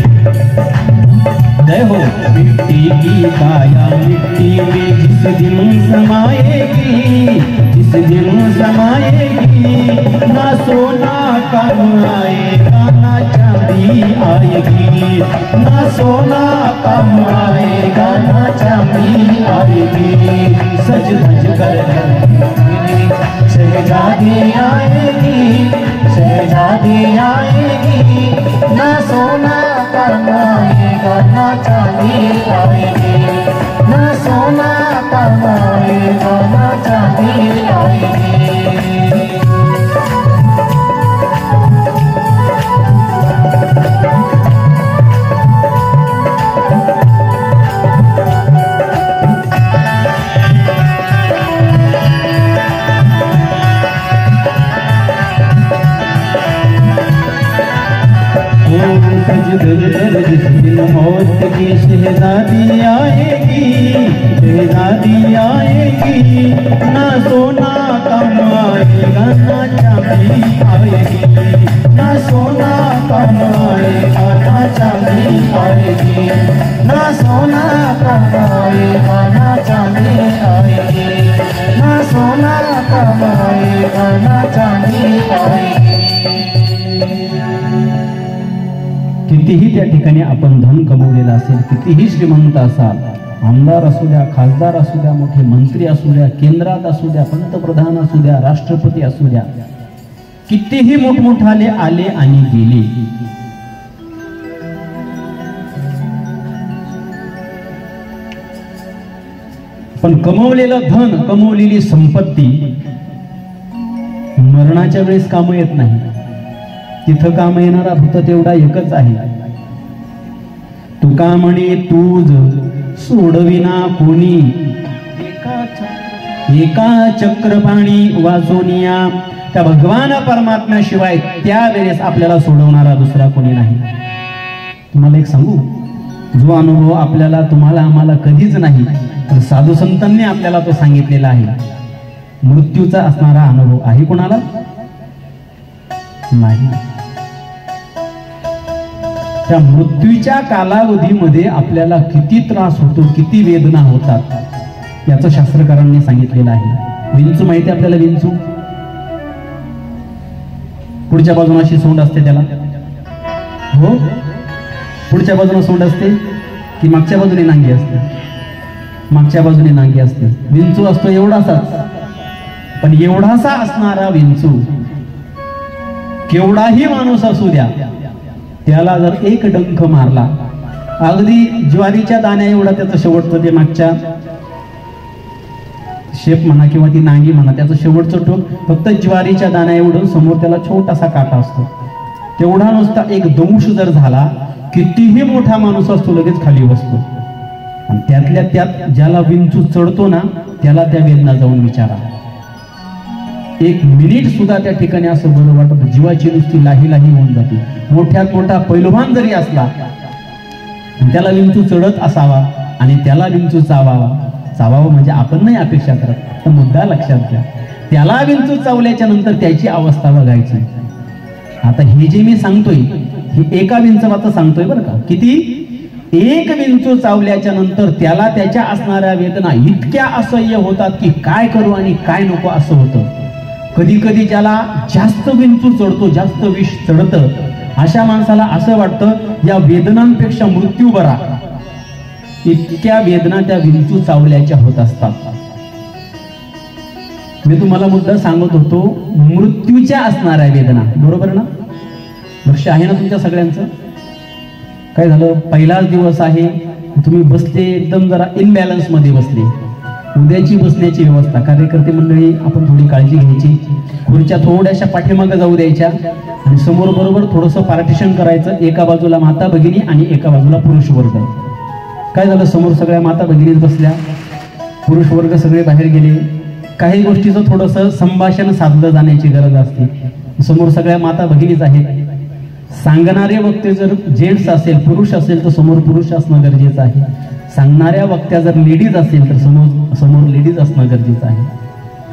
Speaker 1: जय हो. मिट्टी की काया मिट्टी में जिस दिन समाएगी, जिस दिन समाएगी, ना सोना काम आएगा ना चांदी आएगी, ना सोना काम आएगा ना चांदी आएगी. सज धज कर
Speaker 2: शहजादी आएगी, शहजादी आएगी, ना सोना काम आएगा ना चांदी आएगी, ना सोना काम आएगा ना चांदी आएगी.
Speaker 1: जिस दिन मौत की शहजादी आएगी, शहजादी आएगी, ना सोना काम आएगा ना चांदी आएगी, ना सोना काम आएगा ना चांदी आएगी,
Speaker 2: ना सोना काम आएगा ना चांदी आएगी, ना सोना काम आएगा ना चांदी आएगी.
Speaker 1: कितीही त्या ठिकाणी आपण धन कमवलेलं असेल, कितीही श्रीमंत असाल, आमदार असू द्या, खासदार असू द्या, मोठे मंत्री असू द्या, केंद्रात असू द्या, पंतप्रधान असू द्या, राष्ट्रपती असू द्या, कितीही मोठमोठाले आले आणि गेले, पण कमवलेलं धन, कमवलेली संपत्ती मरणाच्या वेळेस काम येत नाही. तिथं काम येणारा फक्त तेवढा एकच आहे. तुका म्हणे तूज सोडविना कोणी, एका चक्रपाणी वाचोनिया. त्या भगवान परमात्म्याशिवाय त्यावेळेस आपल्याला सोडवणारा दुसरा कोणी नाही. तुम्हाला एक सांगू, जो अनुभव आपल्याला, तुम्हाला, आम्हाला कधीच नाही, तर साधू संतांनी आपल्याला तो सांगितलेला आहे. मृत्यूचा असणारा अनुभव आहे कोणाला नाही. त्या मृत्यूच्या कालावधीमध्ये आपल्याला किती त्रास होतो, किती वेदना होतात, याचं शास्त्रकारांनी सांगितलेलं आहे. विंचू माहिती आपल्याला? विंचू पुढच्या बाजूला अशी सोंड असते त्याला, हो, पुढच्या बाजूला सोंड असते की मागच्या बाजूने नांगी असते? मागच्या बाजूने नांगी असते. विंचू असतो एवढासाच, पण एवढासा असणारा विंचू, केवढाही माणूस असू द्या, त्याला जर एक डंख मारला, अगदी ज्वारीच्या दाण्या एवढा त्याचं शेवटचं, ते मागच्या शेप म्हणा किंवा ती नांगी म्हणा, त्याचं शेवटचं टोक फक्त ज्वारीच्या दाण्या एवढं, समोर त्याला छोटासा काटा असतो. तेवढा नुसता एक दंश जर झाला, कितीही मोठा माणूस असतो लगेच खाली बसतो. आणि त्यातल्या त्यात ज्याला विंचू चढतो ना, त्याला त्या वेदना जाऊन विचारा. एक मिनिट सुद्धा त्या ठिकाणी असं बरं वाटत, जीवाची नुसती लाही लाही होऊन जाते. मोठ्यात मोठा पैलवान जरी असला, त्याला विंचू चढत असावा आणि त्याला विंचू चावावं म्हणजे आपण नाही अपेक्षा करत, तर मुद्दा लक्षात घ्या, त्याला विंचू चावल्याच्या नंतर त्याची अवस्था बघायची. आता हे जे मी सांगतोय, हे एका विंचवाचं सांगतोय बरं का. किती? एक विंचू चावल्याच्या नंतर त्याला त्याच्या असणाऱ्या वेदना इतक्या असह्य होतात की काय करू आणि काय नको असं होतं. कधी कधी ज्याला जास्त विंचू चढतो, जास्त विष चढतं, अशा माणसाला असं वाटतं या वेदनांपेक्षा मृत्यू बरा. इतक्या वेदना त्या विंचू चावल्याच्या होत असतात. मी तुम्हाला मुद्दा सांगत होतो, मृत्यूच्या असणाऱ्या वेदना, बरोबर ना? लक्ष आहे ना तुमच्या सगळ्यांचं? काय झालं, पहिलाच दिवस आहे, तुम्ही बसले एकदम जरा इनबॅलन्स मध्ये बसले. उद्याची बसण्याची व्यवस्था कार्यकर्ते मंडळी आपण थोडी काळजी घ्यायची. खुर्च्या थोड्याशा पाठीमागे जाऊ द्यायच्या आणि समोर बरोबर थोडंसं पार्टिशन करायचं. एका बाजूला माता भगिनी आणि एका बाजूला पुरुष वर्ग. काय झालं, समोर सगळ्या माता भगिनीच बसल्या, पुरुष वर्ग सगळे बाहेर गेले. काही गोष्टीचं थोडंसं संभाषण साधलं जाण्याची गरज असते. समोर सगळ्या माता भगिनीच आहेत. सांगणारे वक्ते जर जेंट्स असेल, पुरुष असेल तर समोर पुरुष असणं गरजेचं आहे. सांगणाऱ्या वक्त्या जर लेडीज असेल तर समोर लेडीज असणं गरजेचं आहे.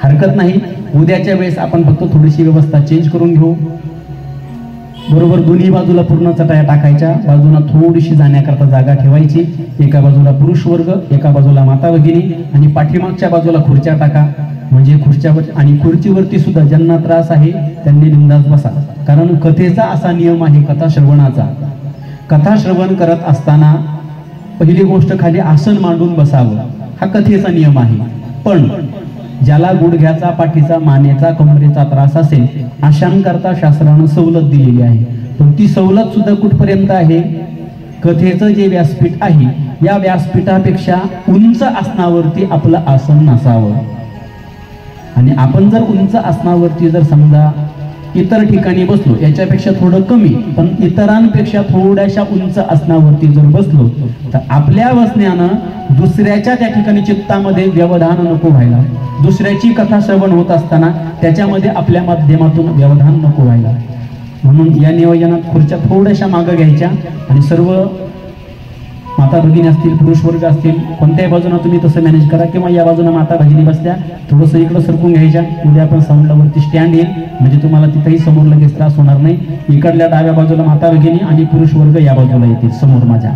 Speaker 1: हरकत नाही, उद्याच्या वेळेस आपण फक्त थोडीशी व्यवस्था चेंज करून घेऊ. बरोबर दोन्ही बाजूला पूर्ण चटाया टाकायच्या, बाजूला थोडीशी जाण्याकरता जागा ठेवायची. एका बाजूला पुरुष वर्ग, एका बाजूला माता भगिनी आणि पाठीमागच्या बाजूला खुर्च्या टाका. म्हणजे खुर्च्यावर आणि खुर्चीवरती सुद्धा ज्यांना त्रास आहे त्यांनी बिंदास बसा. कारण कथेचा असा नियम आहे, कथा श्रवणाचा. कथा श्रवण करत असताना पहिली गोष्ट खाली आसन मांडून बसावं, हा कथेचा नियम आहे. पण ज्याला गुडघ्याचा, पाठीचा, मानेचा, कमरेचा त्रास असेल अशांकरता शास्त्रानं सवलत दिलेली आहे. पण ती सवलत सुद्धा कुठपर्यंत आहे, कथेचं जे व्यासपीठ आहे या व्यासपीठापेक्षा उंच आसनावरती आपलं आसन नसावं. आणि आपण जर उंच आसनावरती जर समजा इतर ठिकाणी बसलो, याच्यापेक्षा थोडं कमी पण इतरांपेक्षा थोड्याशा उंच आसनावरती जर बसलो तर आपल्या बसण्यानं दुसऱ्याच्या त्या ठिकाणी चित्तामध्ये व्यवधान नको व्हायला. दुसऱ्याची कथा श्रवण होत असताना त्याच्यामध्ये आपल्या माध्यमातून व्यवधान नको व्हायला. म्हणून या नियोजनात खुर्च्या थोड्याशा मागं घ्यायच्या आणि सर्व माता भगिनी असतील, पुरुष वर्ग असतील, कोणत्याही बाजूला तुम्ही तसं मॅनेज करा. किंवा या बाजूला माता भगिनी बसल्या, थोडंसं इकडं सरकून घ्यायच्या. उद्या आपण साऊंडवरती स्टँड येईल म्हणजे तुम्हाला तिथेही समोर लगेच त्रास होणार नाही. इकडल्या डाव्या बाजूला माता भगिनी आणि पुरुष वर्ग या बाजूला येतील समोर माझ्या.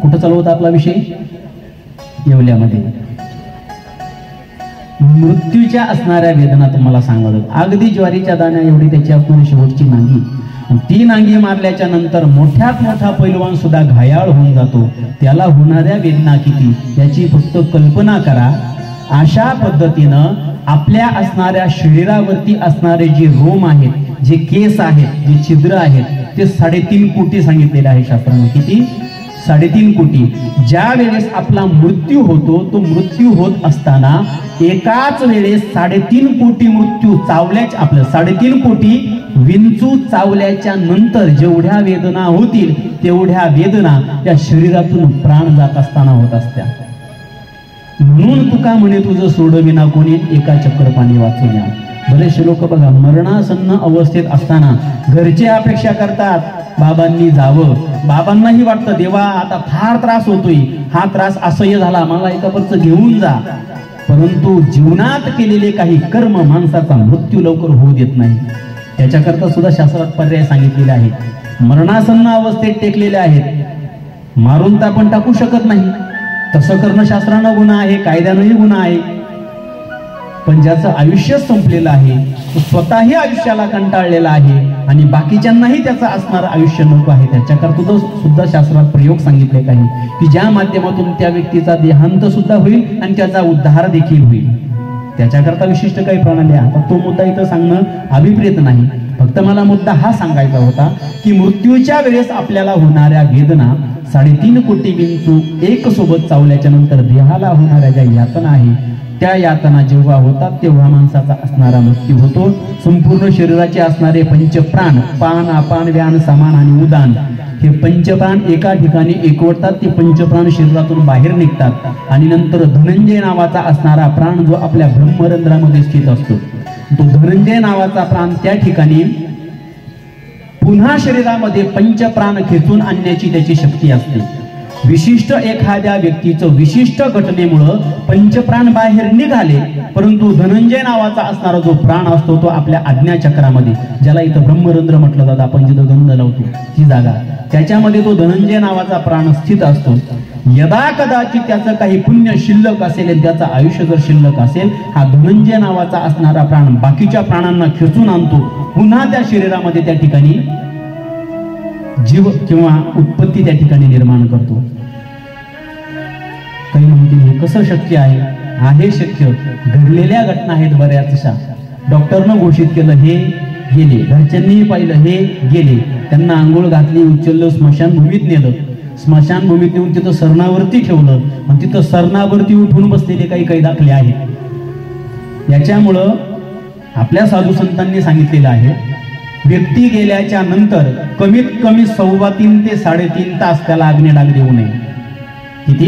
Speaker 1: कुठं चालू होता आपला विषय, येवल्यामध्ये. मृत्यूच्या असणाऱ्या वेदना तुम्हाला सांगत, अगदी ज्वारीच्या दाण्या एवढी त्याची असणारी शेवटची नांगी. ती नांगी मारल्याच्या नंतर मोठ्यात मोठा पैलवान सुद्धा घायाळ होऊन जातो. त्याला होणाऱ्या वेदना किती याची फक्त कल्पना करा. अशा पद्धतीनं आपल्या असणाऱ्या शरीरावरती असणारे जे रोम आहेत, जे केस आहेत, जे छिद्र आहेत, ते 3.5 कोटी सांगितलेले आहे शास्त्राने. किती? 3.5 कोटी. ज्या वेळेस आपला मृत्यू होतो, तो मृत्यू होत असताना एकाच वेळेस 3.5 कोटी मृत्यू चावल्याच्या, आपलं 3.5 कोटी विंचू चावल्याच्या नंतर जेवढ्या वेदना होतील तेवढ्या वेदना या शरीरातून प्राण जात असताना होत असत्या. म्हणून तुका म्हणे तुझं सोडविना कोणी, एका चक्रपाणी वाचून या. बरेचसे लोक बघा मरणासन्न अवस्थेत असताना घरचे अपेक्षा करतात बाबांनी जावं. बाबांनाही वाटतं देवा आता फार त्रास होतोय, हा त्रास असह्य झाला, मला एकापर्यंत घेऊन जा. परंतु जीवनात केलेले काही कर्म माणसाचा मृत्यू लवकर होऊ देत नाही. त्याच्याकरता सुद्धा शास्त्रात पर्याय सांगितलेले आहेत. मरणासन्न अवस्थेत टेकलेले आहेत, मारून तर आपण टाकू शकत नाही, तसं करणं शास्त्रानं गुन्हा आहे, कायद्यानंही गुन्हा आहे. पण ज्याचं आयुष्य संपलेलं आहे, तो स्वतःही आयुष्याला कंटाळलेला आहे आणि बाकीच्यांनाही त्याचं असणारं आयुष्य नको आहे, त्याच्याकरता सुद्धा शास्त्रात प्रयोग सांगितले काही की ज्या माध्यमातून त्या व्यक्तीचा देहांत सुद्धा होईल आणि त्याचा उद्धार देखील होईल. त्याच्याकरता विशिष्ट काही प्रणाली आहे. आता तो मुद्दा इथं सांगणं अभिप्रेत नाही. फक्त मला मुद्दा हा सांगायचा होता की मृत्यूच्या वेळेस आपल्याला होणाऱ्या वेदना 3.5 कोटी विंचू एक सोबत चावल्याच्या नंतर देहाला होणाऱ्या ज्या यातना आहे त्या यातना जेव्हा होतात तेव्हा माणसाचा असणारा मृत्यू होतो. संपूर्ण शरीराचे असणारे पंचप्राण, पान, अपान, व्यान, समान आणि उदान, हे पंचप्राण एका ठिकाणी एकवटतात. ते पंचप्राण शरीरातून बाहेर निघतात आणि नंतर धनंजय नावाचा असणारा प्राण जो आपल्या ब्रह्मरंध्रामध्ये स्थित असतो, तो धनंजय नावाचा प्राण त्या ठिकाणी पुन्हा शरीरामध्ये पंचप्राण खेचून आणण्याची त्याची शक्ती असते. विशिष्ट एखाद्या व्यक्तीचं विशिष्ट घटनेमुळं पंचप्राण बाहेर निघाले, परंतु धनंजय नावाचा असणारा जो प्राण असतो तो आपल्या आज्ञाचक्रामध्ये, ज्याला इथं ब्रह्मरंध्र म्हटलं जातं, आपण जिथं गंध लावतो ती जागा, त्याच्यामध्ये तो धनंजय नावाचा प्राण स्थित असतो. यदा कदाचित त्याचं काही पुण्य शिल्लक असेल आणि त्याचं आयुष्य जर शिल्लक असेल, हा धनंजय नावाचा असणारा प्राण बाकीच्या प्राणांना खेचून आणतो, पुन्हा त्या शरीरामध्ये त्या ठिकाणी जीव किंवा उत्पत्ती त्या ठिकाणी निर्माण करतो. काही म्हणतील हे कसं शक्य आहे? आहे शक्य. घडलेल्या घटना आहेत बऱ्याचशा. डॉक्टरनं घोषित केलं हे गेले, घरच्यांनी पाहिलं हे गेले, त्यांना आंघोळ घातली, उचललं, स्मशानभूमीत नेलं. स्मशानभूमीत नेऊन तिथं सरणावरती ठेवलं आणि तिथं सरणावरती उठून बसलेले काही काही दाखले आहेत. याच्यामुळं आपल्या साधू संतांनी सांगितलेलं आहे, व्यक्ती गेल्याच्या नंतर कमीत कमी 3.25 ते 3.5 तास त्याला अग्निडाग देऊ नये. किती?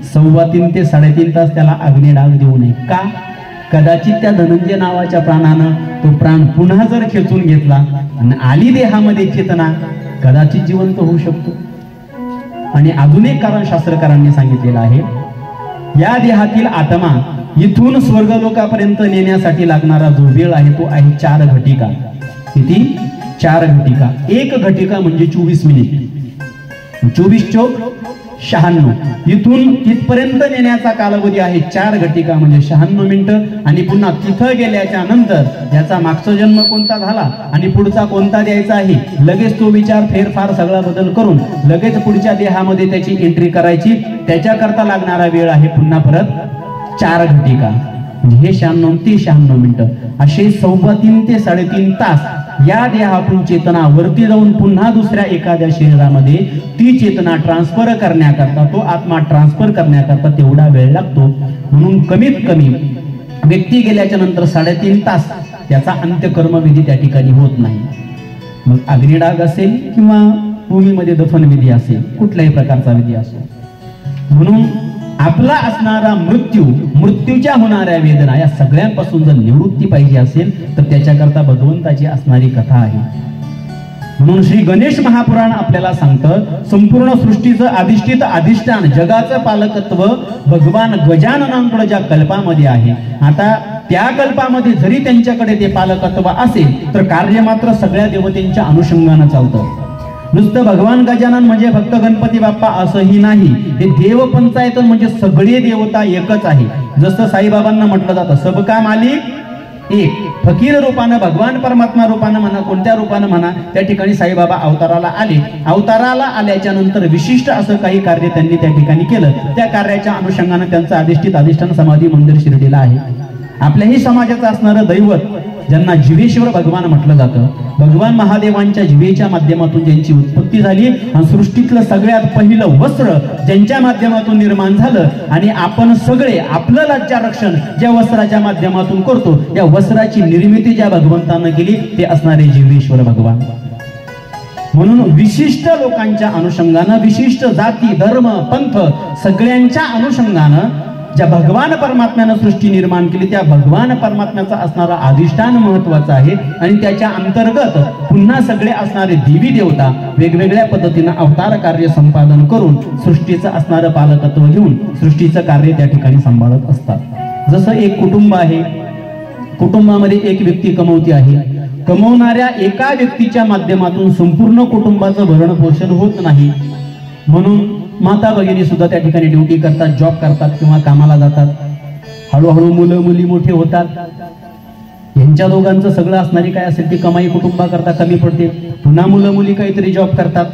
Speaker 1: 3.25 ते 3.5 तास त्याला अग्निडाग देऊ नये. का? कदाचित त्या धनंजय नावाच्या प्राणानं तो प्राण पुन्हा जर खेचून घेतला आणि आली देहामध्ये चेतना, कदाचित जिवंत होऊ शकतो. आणि अजून एक कारण शास्त्रकारांनी सांगितलेलं आहे, या देहातील आत्मा इथून स्वर्गलोकापर्यंत नेण्यासाठी लागणारा जो वेळ आहे तो आहे 4 घटिका. किती? 4 घटिका. 1 घटिका म्हणजे 24 मिनिट. 24 चौक 96. इथून तिथपर्यंत नेण्याचा कालावधी आहे 4 घटिका म्हणजे 96 मिनिटं. आणि पुन्हा तिथं गेल्याच्या नंतर याचा मागचा जन्म कोणता झाला आणि पुढचा कोणता द्यायचा आहे, लगेच तो विचार फेरफार सगळा बदल करून लगेच पुढच्या देहामध्ये त्याची एंट्री करायची. त्याच्याकरता लागणारा वेळ आहे पुन्हा परत 4 घटिका म्हणजे हे 96 ते 96 मिनिटं. असे 3.25 ते 3.5 तास या देहातून चेतना वरती जाऊन पुन्हा दुसऱ्या एखाद्या शरीरामध्ये ती चेतना ट्रान्सफर करण्याकरता, तो आत्मा ट्रान्सफर करण्याकरता तेवढा वेळ लागतो. म्हणून कमीत कमी व्यक्ती गेल्याच्या नंतर 3.5 तास त्याचा अंत्यकर्मविधी त्या ठिकाणी होत नाही. मग अग्निडाग असेल किंवा भूमीमध्ये दफनविधी असेल, कुठल्याही प्रकारचा विधी असो. म्हणून आपला असणारा मृत्यू, मृत्यूच्या होणाऱ्या वेदना या सगळ्यांपासून जर निवृत्ती पाहिजे असेल तर त्याच्याकरता भगवंताची असणारी कथा आहे. म्हणून श्री गणेश महापुराण आपल्याला सांगतं, संपूर्ण सृष्टीचं अधिष्ठित अधिष्ठान, जगाचं पालकत्व भगवान गजाननांकडे ज्या कल्पामध्ये आहे, आता त्या कल्पामध्ये जरी त्यांच्याकडे ते पालकत्व असेल तर कार्य मात्र सगळ्या देवतेंच्या अनुषंगानं चालतं. नुसतं भगवान गजानन म्हणजे फक्त गणपती बाप्पा असंही नाही, हे देव पंचायत म्हणजे सगळे देवता एकच आहे. जसं साईबाबांना म्हटलं जातं, सबका मालिक एक. फकीर रूपानं, भगवान परमात्मा रूपानं म्हणा, कोणत्या रूपानं म्हणा, त्या ठिकाणी साईबाबा अवताराला आले. अवताराला आल्याच्या नंतर विशिष्ट असं काही कार्य त्यांनी त्या ठिकाणी केलं. त्या कार्याच्या अनुषंगानं त्यांचं अधिष्ठित अधिष्ठान समाधी मंदिर शिर्डीला आहे. आपल्याही समाजाचं असणारं दैवत ज्यांना जिवेश्वर भगवान म्हटलं जातं, भगवान महादेवांच्या जिवेच्या माध्यमातून ज्यांची उत्पत्ती झाली आणि सृष्टीतलं सगळ्यात पहिलं वस्त्र ज्यांच्या माध्यमातून निर्माण झालं आणि आपण सगळे आपलं लज्जा रक्षण ज्या वस्त्राच्या माध्यमातून करतो, या वस्त्राची निर्मिती ज्या भगवंतानं केली ते असणारे जिवेश्वर भगवान. म्हणून विशिष्ट लोकांच्या अनुषंगानं, विशिष्ट जाती, धर्म, पंथ सगळ्यांच्या अनुषंगानं ज्या भगवान परमात्म्यानं सृष्टी निर्माण केली, त्या भगवान परमात्म्याचा असणारा अधिष्ठान महत्वाचा आहे. आणि त्याच्या अंतर्गत पुन्हा सगळे असणारे देवी देवता वेगवेगळ्या पद्धतीनं अवतार कार्य संपादन करून सृष्टीचं असणारं पालकत्व घेऊन सृष्टीचं कार्य त्या ठिकाणी सांभाळत असतात. जसं एक कुटुंब आहे, कुटुंबामध्ये एक व्यक्ती कमवती आहे, कमवणाऱ्या एका व्यक्तीच्या माध्यमातून संपूर्ण कुटुंबाचं भरण पोषण होत नाही. म्हणून माता भगिनी सुद्धा त्या ठिकाणी ड्युटी करतात, जॉब करतात किंवा कामाला जातात. हळूहळू मुलं मुली मोठे होतात. यांच्या दोघांचं सगळं असणारी काय असेल ती कमाई कुटुंबाकरता कमी पडते. पुन्हा मुलं मुली काहीतरी जॉब करतात,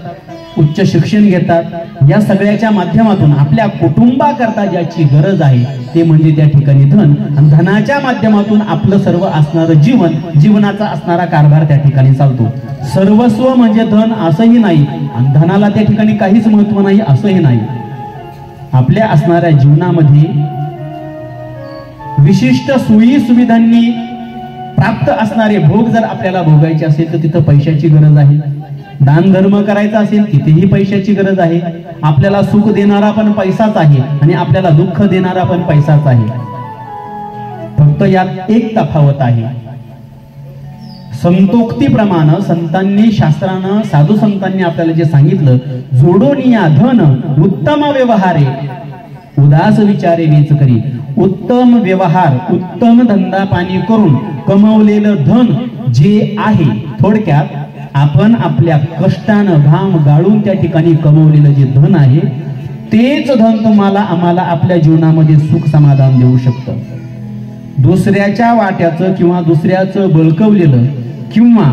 Speaker 1: उच्च शिक्षण घेतात. या सगळ्याच्या माध्यमातून आपल्या कुटुंबाकरता ज्याची गरज आहे ते म्हणजे त्या ठिकाणी धन. आणि धनाच्या माध्यमातून आपलं सर्व असणारं जीवन, जीवनाचा असणारा कारभार त्या ठिकाणी चालतो. सर्वस्व म्हणजे धन असंही नाही आणि धनाला त्या ठिकाणी काहीच महत्व नाही असंही नाही. आपल्या असणाऱ्या जीवनामध्ये विशिष्ट सोयी सुविधांनी प्राप्त असणारे भोग जर आपल्याला भोगायचे असेल तर तिथं पैशाची गरज आहे. दान धर्म करायचा असेल तिथेही पैशाची गरज आहे. आपल्याला सुख देणारा पण पैसाच आहे आणि आपल्याला दुःख देणारा पण पैसाच आहे. फक्त यात एक तफावत आहे. संतोक्तीप्रमाणे संतांनी, शास्त्रानं, साधू संतांनी आपल्याला जे सांगितलं, जोडोनिया धन उत्तम व्यवहारे उदास विचारे वेच करी. उत्तम व्यवहार, उत्तम धंदा पाणी करून कमवलेलं धन जे आहे, थोडक्यात आपण आपल्या कष्टानं घाम गाळून त्या ठिकाणी कमवलेलं जे धन आहे तेच धन तुम्हाला आम्हाला आपल्या जीवनामध्ये सुख समाधान देऊ शकतं. दुसऱ्याच्या वाट्याचं किंवा दुसऱ्याचं बळकवलेलं किंवा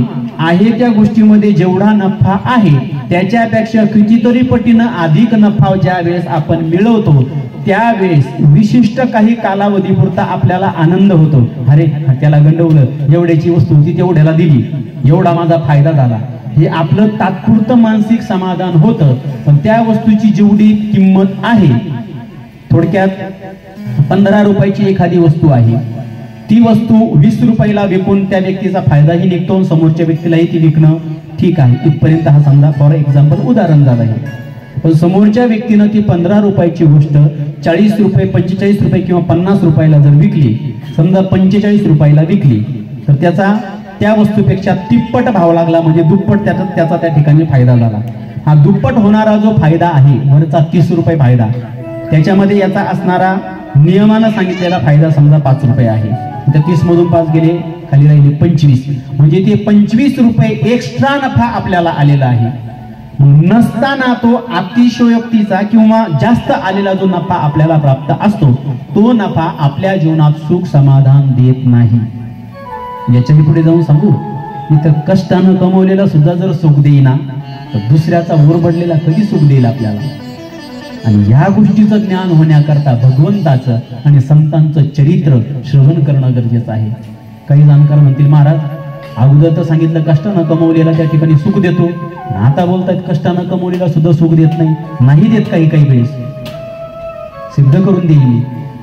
Speaker 1: आहे त्या गोष्टीमध्ये जेवढा नफा आहे त्याच्यापेक्षा कितीतरी पटीनं अधिक नफा ज्या वेळेस आपण मिळवतो त्यावेळेस विशिष्ट काही कालावधीपुरता आपल्याला आनंद होतो. अरे त्याला गंडवलं, एवढ्याची वस्तू होती तेवढ्याला दिली, एवढा माझा फायदा झाला. हे आपलं तात्पुरतं मानसिक समाधान होतं, पण त्या वस्तूची जेवढी किंमत आहे, थोडक्यात 15 रुपयाची एखादी वस्तू आहे, ती वस्तू 20 रुपयाला विकून त्या व्यक्तीचा फायदाही निघतो, समोरच्या व्यक्तीलाही ती विकणं ठीक आहे, इथपर्यंत हा समजा फॉर एक्झाम्पल उदाहरण झालं आहे. पण समोरच्या व्यक्तीनं ती 15 रुपयाची गोष्ट 40 रुपये 45 रुपये किंवा 50 रुपयाला जर विकली, समजा 45 रुपयाला विकली, तर त्याचा त्या वस्तूपेक्षा तिप्पट भाव लागला, म्हणजे दुप्पट त्याचा त्या ठिकाणी फायदा झाला. हा दुप्पट होणारा जो फायदा आहे, वरचा 30 रुपये फायदा, त्याच्यामध्ये याचा असणारा नियमानं सांगितलेला फायदा समजा 5 रुपये आहे, त्या 30 मधून 5 गेले, खाली राहिले 25, म्हणजे ते 25 रुपये एक्स्ट्रा नफा आपल्याला आलेला आहे. नसताना तो अतिशयोक्तीचा किंवा जास्त आलेला जो नफा आपल्याला प्राप्त असतो, तो नफा आपल्या जीवनात सुख समाधान देत नाही. याच्याही पुढे जाऊन सांगू, इथं कष्टानं कमवलेला सुद्धा जर सुख देईना, तर दुसऱ्याचा ओरबडलेला कधी सुख देईल आपल्याला. आणि ह्या गोष्टीचं ज्ञान होण्याकरता भगवंताचं आणि संतांचं चरित्र श्रवण करणं गरजेचं आहे. काही जाणकार म्हणतील, महाराज अगोदर तर सांगितलं कष्टानं कमवलेला त्या ठिकाणी सुख देतो, आता बोलतात कष्टानं कमवलेला सुद्धा सुख देत नाही देत. काही वेळेस सिद्ध करून देईल मी.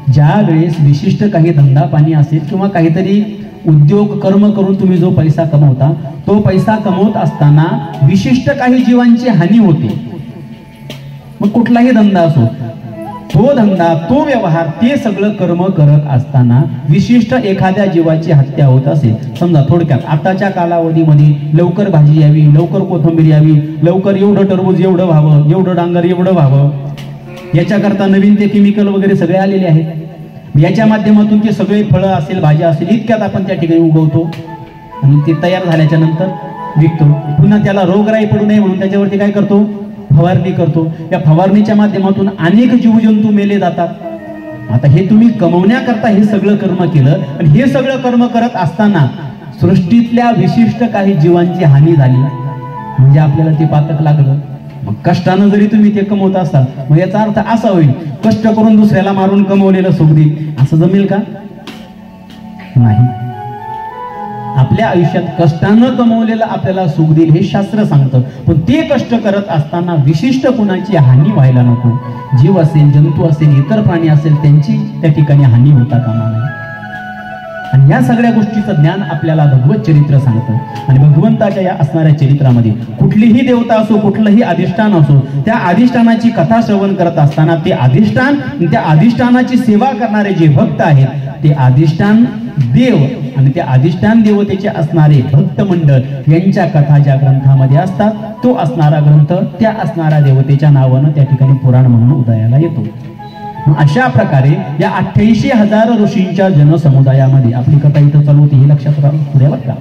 Speaker 1: ज्या वेळेस विशिष्ट काही धंदा पाणी असेल किंवा काहीतरी उद्योग कर्म करून तुम्ही जो पैसा कमवता, तो पैसा कमवत असताना विशिष्ट काही जीवांची हानी होते. मग कुठलाही धंदा असो, तो धंदा तो व्यवहार ते सगळं कर्म करत असताना विशिष्ट एखाद्या जीवाची हत्या होत असेल, समजा थोडक्यात आताच्या कालावधीमध्ये लवकर भाजी यावी, लवकर कोथिंबीर यावी, लवकर एवढं टरबूज एवढं व्हावं, एवढं डांगर एवढं व्हावं, याच्याकरता नवीन ते केमिकल वगैरे सगळे आलेले आहेत. याच्या माध्यमातून ते सगळे फळं असेल भाज्या असेल इतक्यात आपण त्या ठिकाणी उगवतो आणि ते तयार झाल्याच्या नंतर विकतो. पुन्हा त्याला रोगराई पडू नये म्हणून त्याच्यावरती काय करतो, फवारणी करतो. या फवारणीच्या माध्यमातून अनेक जीवजंतू मेले जातात. आता हे तुम्ही कमवण्याकरता हे सगळं कर्म केलं, आणि हे सगळं कर्म करत असताना सृष्टीतल्या विशिष्ट काही जीवांची हानी झाली, म्हणजे आपल्याला ते पातक लागलं. मग कष्टानं जरी तुम्ही ते कमवत असाल, मग याचा अर्थ असा होईल कष्ट करून दुसऱ्याला मारून कमवलेलं सुख देईल, असं जमेल का? नाही. आपल्या आयुष्यात कष्टानं कमवलेलं आपल्याला सुख देईल हे शास्त्र सांगतं, पण ते कष्ट करत असताना विशिष्ट कुणाची हानी व्हायला नको. जीव असेल, जंतू असेल, इतर प्राणी असेल, त्यांची त्या ठिकाणी हानी होता कामा नये. आणि या सगळ्या गोष्टीचं ज्ञान आपल्याला भगवत चरित्र सांगतं. आणि भगवंताच्या या असणाऱ्या चरित्रामध्ये कुठलीही देवता असो, कुठलंही अधिष्ठान असो, त्या अधिष्ठानाची कथा श्रवण करत असताना ते अधिष्ठान, त्या अधिष्ठानाची सेवा करणारे जे भक्त आहेत, ते अधिष्ठान देव आणि त्या अधिष्ठान देवतेचे असणारे भक्त मंडळ यांच्या कथा ज्या ग्रंथामध्ये असतात, तो असणारा ग्रंथ त्या असणाऱ्या देवतेच्या नावानं त्या ठिकाणी पुराण म्हणून उदयाला येतो. अशा प्रकारे या 88,000 ऋषींच्या जनसमुदायामध्ये आपली कथा इथं चालू होती, हे लक्षात राहू का.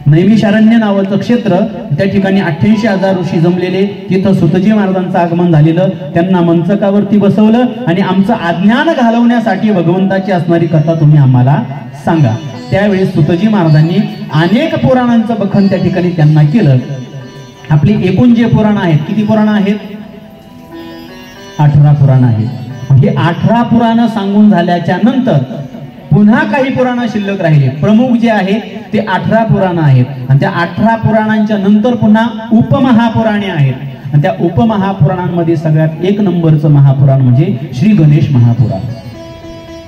Speaker 1: नैमिषारण्य नावाचं क्षेत्र, त्या ठिकाणी 88,000 ऋषी जमलेले, तिथं सुतजी महाराजांचं आगमन झालेलं, त्यांना मंचकावरती बसवलं आणि आमचं अज्ञान घालवण्यासाठी भगवंताची असणारी कथा तुम्ही आम्हाला सांगा. त्यावेळेस सुतजी महाराजांनी अनेक पुराणांचं बखन त्या ठिकाणी त्यांना केलं. आपली एकूण जे पुराण आहेत, किती पुराण आहेत? 18 पुराण आहेत. हे 18 पुराण सांगून झाल्याच्या नंतर पुन्हा काही पुराण शिल्लक राहिले. प्रमुख जे आहेत ते 18 पुराण आहेत, आणि त्या 18 पुराणांच्या नंतर पुन्हा उपमहापुराणे आहेत. आणि त्या उपमहापुराणांमध्ये सगळ्यात 1 नंबरचं महापुराण म्हणजे श्री गणेश महापुराण.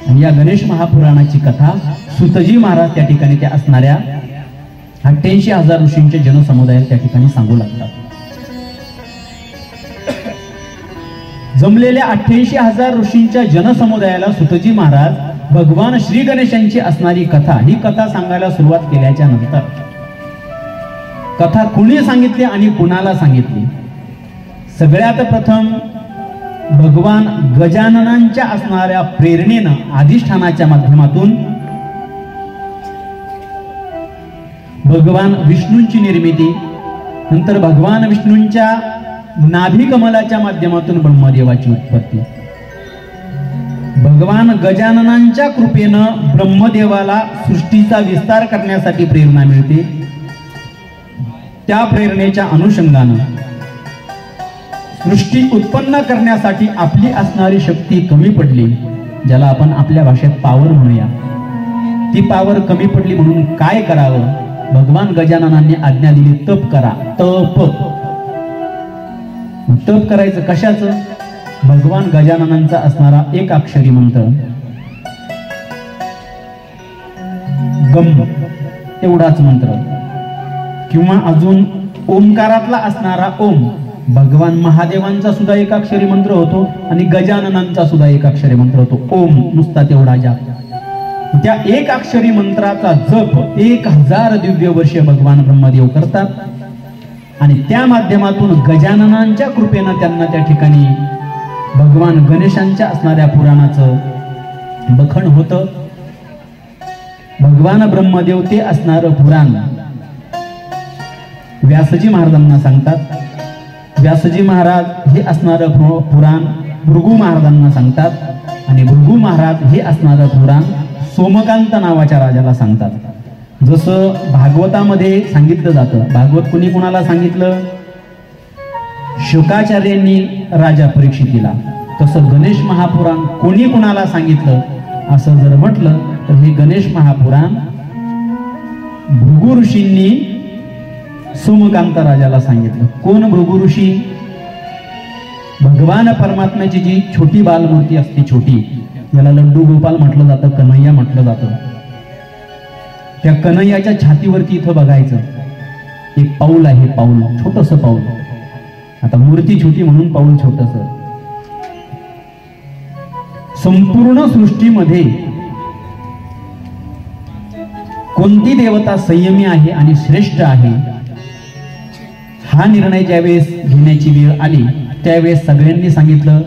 Speaker 1: आणि या गणेश महापुराणाची कथा सुतजी महाराज त्या ठिकाणी त्या असणाऱ्या 88,000 ऋषींच्या जनसमुदायात त्या ठिकाणी सांगू लागतात. जमलेल्या 88,000 ऋषींच्या जनसमुदायाला सुतजी महाराज भगवान श्री गणेशांची असणारी कथा, ही कथा सांगायला सुरुवात केल्याच्या नंतर कथा कुणी सांगितली आणि कुणाला सांगितली? सगळ्यात प्रथम भगवान गजाननांच्या असणाऱ्या प्रेरणेनं, अधिष्ठानाच्या माध्यमातून भगवान विष्णूंची निर्मिती, नंतर भगवान विष्णूंच्या नाभी कमलाच्या माध्यमातून ब्रह्मदेवाची उत्पत्ती. भगवान गजाननांच्या कृपेनं ब्रह्मदेवाला सृष्टीचा विस्तार करण्यासाठी प्रेरणा मिळते. त्या प्रेरणेच्या अनुषंगानं सृष्टी उत्पन्न करण्यासाठी आपली असणारी शक्ती कमी पडली, ज्याला आपण आपल्या भाषेत पावर म्हणूया. ती पावर कमी पडली म्हणून काय करावं भगवान गजाननांनी आज्ञा दिली, तप करा. तप करायचं कशाचं? भगवान गजाननांचा असणारा एक अक्षरी मंत्र गम, एवढाच मंत्र, किंवा अजून ओंकारातला असणारा ओम. भगवान महादेवांचा सुद्धा एकाक्षरी मंत्र होतो आणि गजाननांचा सुद्धा एकाक्षरी मंत्र होतो, ओम, नुसता तेवढा जाप. त्या एक अक्षरी मंत्राचा जप 1000 दिव्य वर्षे भगवान ब्रह्मदेव करतात आणि त्या माध्यमातून गजाननांच्या कृपेनं त्यांना त्या ठिकाणी भगवान गणेशांच्या असणाऱ्या पुराणाचं बखण होतं. भगवान ब्रह्मदेव ते असणारं पुराण व्यासजी महाराजांना सांगतात. व्यासजी महाराज हे असणारं पुराण भृगु महाराजांना सांगतात आणि भृगु महाराज हे असणारं पुराण सोमकांत नावाच्या राजाला सांगतात. जसं भागवतामध्ये सांगितलं जातं, भागवत कुणी कुणाला सांगितलं? शुकाचार्यांनी राजा परीक्षितीला. तसं गणेश महापुराण कोणी कुणाला सांगितलं असं जर म्हटलं तर हे गणेश महापुराण भृगु ऋषींनी सोमकांत राजाला सांगितलं. कोण भृगु ऋषी? भगवान परमात्म्याची जी छोटी बालमूर्ती असते, छोटी, याला लड्डू गोपाल म्हटलं जातं, कन्हैया म्हटलं जातं. त्या कन्हैयाच्या छातीवरती इथं बघायचं एक पाऊल आहे, पाऊल, छोटस पाऊल. आता मूर्ती छोटी म्हणून पाऊल छोटस. संपूर्ण सृष्टीमध्ये कोणती देवता संयमी आहे आणि श्रेष्ठ आहे हा निर्णय ज्यावेळेस घेण्याची वेळ आली त्यावेळेस सगळ्यांनी सांगितलं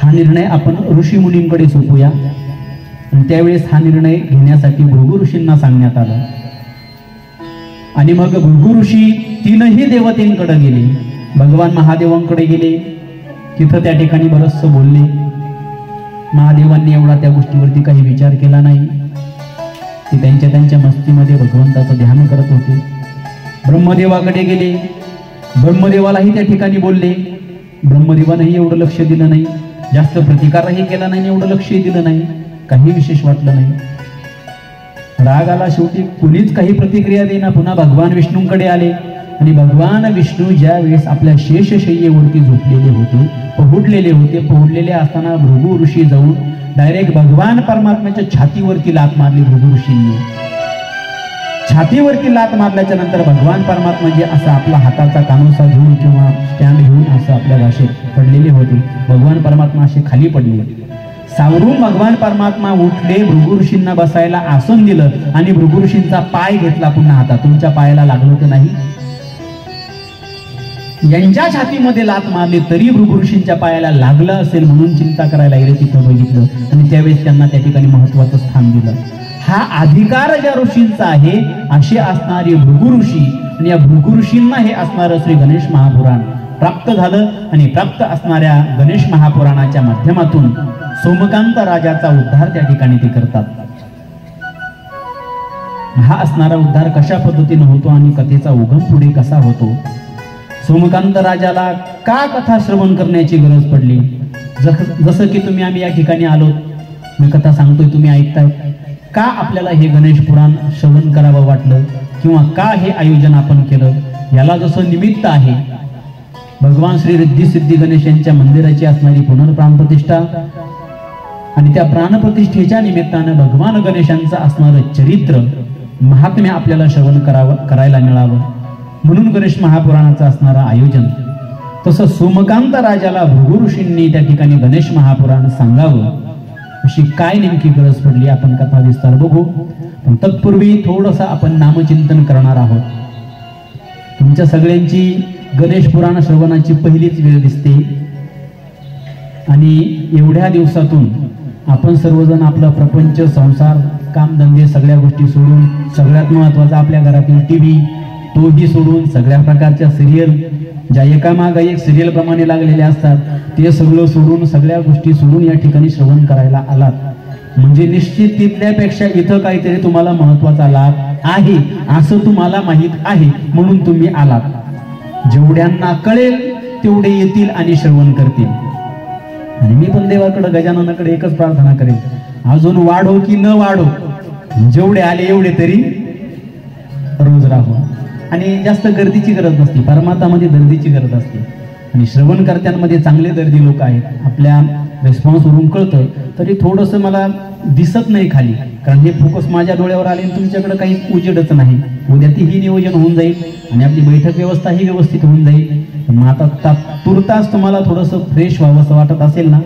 Speaker 1: हा निर्णय आपण ऋषी मुनींकडे सोपूया. आणि त्यावेळेस हा निर्णय घेण्यासाठी भृगु ऋषींना सांगण्यात आलं. आणि मग भृगु ऋषी 3ही देवतेंकडे गेले. भगवान महादेवांकडे गेले, तिथं त्या ठिकाणी बरचसं बोलले. महादेवांनी एवढा त्या गोष्टीवरती काही विचार केला नाही. ते त्यांच्या मस्तीमध्ये भगवंताचं ध्यान करत होते. ब्रह्मदेवाकडे गेले, ब्रह्मदेवालाही त्या ठिकाणी बोलले. ब्रह्मदेवानंही एवढं लक्ष दिलं नाही, जास्त प्रतिकारही केला नाही, एवढं लक्षही दिलं नाही, काही विशेष वाटलं नाही. राग आला, शेवटी कुणीच काही प्रतिक्रिया देना. पुन्हा भगवान विष्णूंकडे आले आणि भगवान विष्णू ज्या वेळेस आपल्या शेषशय्येवरती झोपलेले होते, पहुडलेले असताना भृगु ऋषी जाऊन डायरेक्ट भगवान परमात्म्याच्या छातीवरती लात मारली. भृगु ऋषींनी छातीवरती लात मारल्याच्या नंतर भगवान परमात्मा जे असं आपला हाताचा कानोसा घेऊन किंवा स्टँड घेऊन असं आपल्या भाषेत पडलेले होते, भगवान परमात्मा असे खाली पडले. सावरून भगवान परमात्मा उठले, भृगु ऋषींना बसायला आसन दिलं आणि भृगु ऋषींचा पाय घेतला पुन्हा हातात. तुमच्या पायाला लागलं तर नाही? यांच्या छातीमध्ये लात मारली तरी भृगु ऋषींच्या पायाला लागलं असेल म्हणून चिंता करायला गेले. तिथं बघितलं आणि त्यावेळेस त्यांना त्या ठिकाणी महत्वाचं स्थान दिलं. हा अधिकार ज्या ऋषींचा आहे असे असणारे भृगु ऋषी आणि या भृगु ऋषींना हे असणारं श्री गणेश महापुराण प्राप्त झालं. आणि प्राप्त असणाऱ्या गणेश महापुराणाच्या माध्यमातून सोमकांत राजाचा उद्धार त्या ठिकाणी ते करतात. हा असणारा उद्धार कशा पद्धतीने होतो आणि कथेचा उगम पुढे कसा होतो? सोमकांत राजाला का कथा श्रवण करण्याची गरज पडली? जसं की आम्ही या ठिकाणी आलो, मी कथा सांगतोय, तुम्ही ऐकताय. का आपल्याला हे गणेश पुराण श्रवण करावं वाटलं किंवा का हे आयोजन आपण केलं? याला जसं निमित्त आहे भगवान श्री रिद्धी सिद्धी गणेश यांच्या मंदिराची असणारी पुनर्प्राणप्रतिष्ठा आणि त्या प्राणप्रतिष्ठेच्या निमित्तानं भगवान गणेशांचं असणारं चरित्र महात्म्य आपल्याला श्रवण करायला मिळावं म्हणून गणेश महापुराणाचं असणारं आयोजन. तसं सोमकांत राजाला भृगु ऋषींनी त्या ठिकाणी गणेश महापुराण सांगावं अशी काय नेमकी गरज पडली आपण कथा विस्तार बघू. पण तत्पूर्वी थोडंसं आपण नामचिंतन करणार आहोत. तुमच्या सगळ्यांची गणेश पुराण श्रवणाची पहिलीच वेळ दिसते आणि एवढ्या दिवसातून आपण सर्वजण आपला प्रपंच, संसार, कामधंदे सगळ्या गोष्टी सोडून, सगळ्यात महत्वाचा आपल्या घरातील टीव्ही तोही सोडून, सगळ्या प्रकारच्या सिरियल ज्या एकामागे एक सिरियल प्रमाणे लागलेल्या असतात ते सगळं सोडून, सगळ्या गोष्टी सोडून या ठिकाणी श्रवण करायला आलात म्हणजे निश्चित तिथल्यापेक्षा इथं काहीतरी तुम्हाला महत्वाचा लाभ आहे असं तुम्हाला माहित आहे म्हणून तुम्ही आलात. जेवढ्यांना कळेल तेवढे येतील आणि श्रवण करतील. आणि मी पण देवाकडे, गजाननाकडे एकच प्रार्थना करेन, अजून वाढो की न वाढो, जेवढे आले एवढे तरी रोज राहू. आणि जास्त गर्दीची गरज नसते, परमार्थामध्ये गर्दीची गरज असते. आणि श्रवणकर्त्यांमध्ये चांगले दर्दी लोक आहेत. आपल्या रिस्पॉन्सवरून कळतं. तरी थोडंसं मला दिसत नाही खाली, कारण हे फोकस माझ्या डोळ्यावर आले आणि तुमच्याकडे काही उजेडच नाही. उद्या तीही नियोजन होऊन जाईल आणि आपली बैठक व्यवस्था ही व्यवस्थित होऊन जाईल. मग आता तुर्तास तुम्हाला थोडंसं फ्रेश व्हावं असं वाटत असेल ना,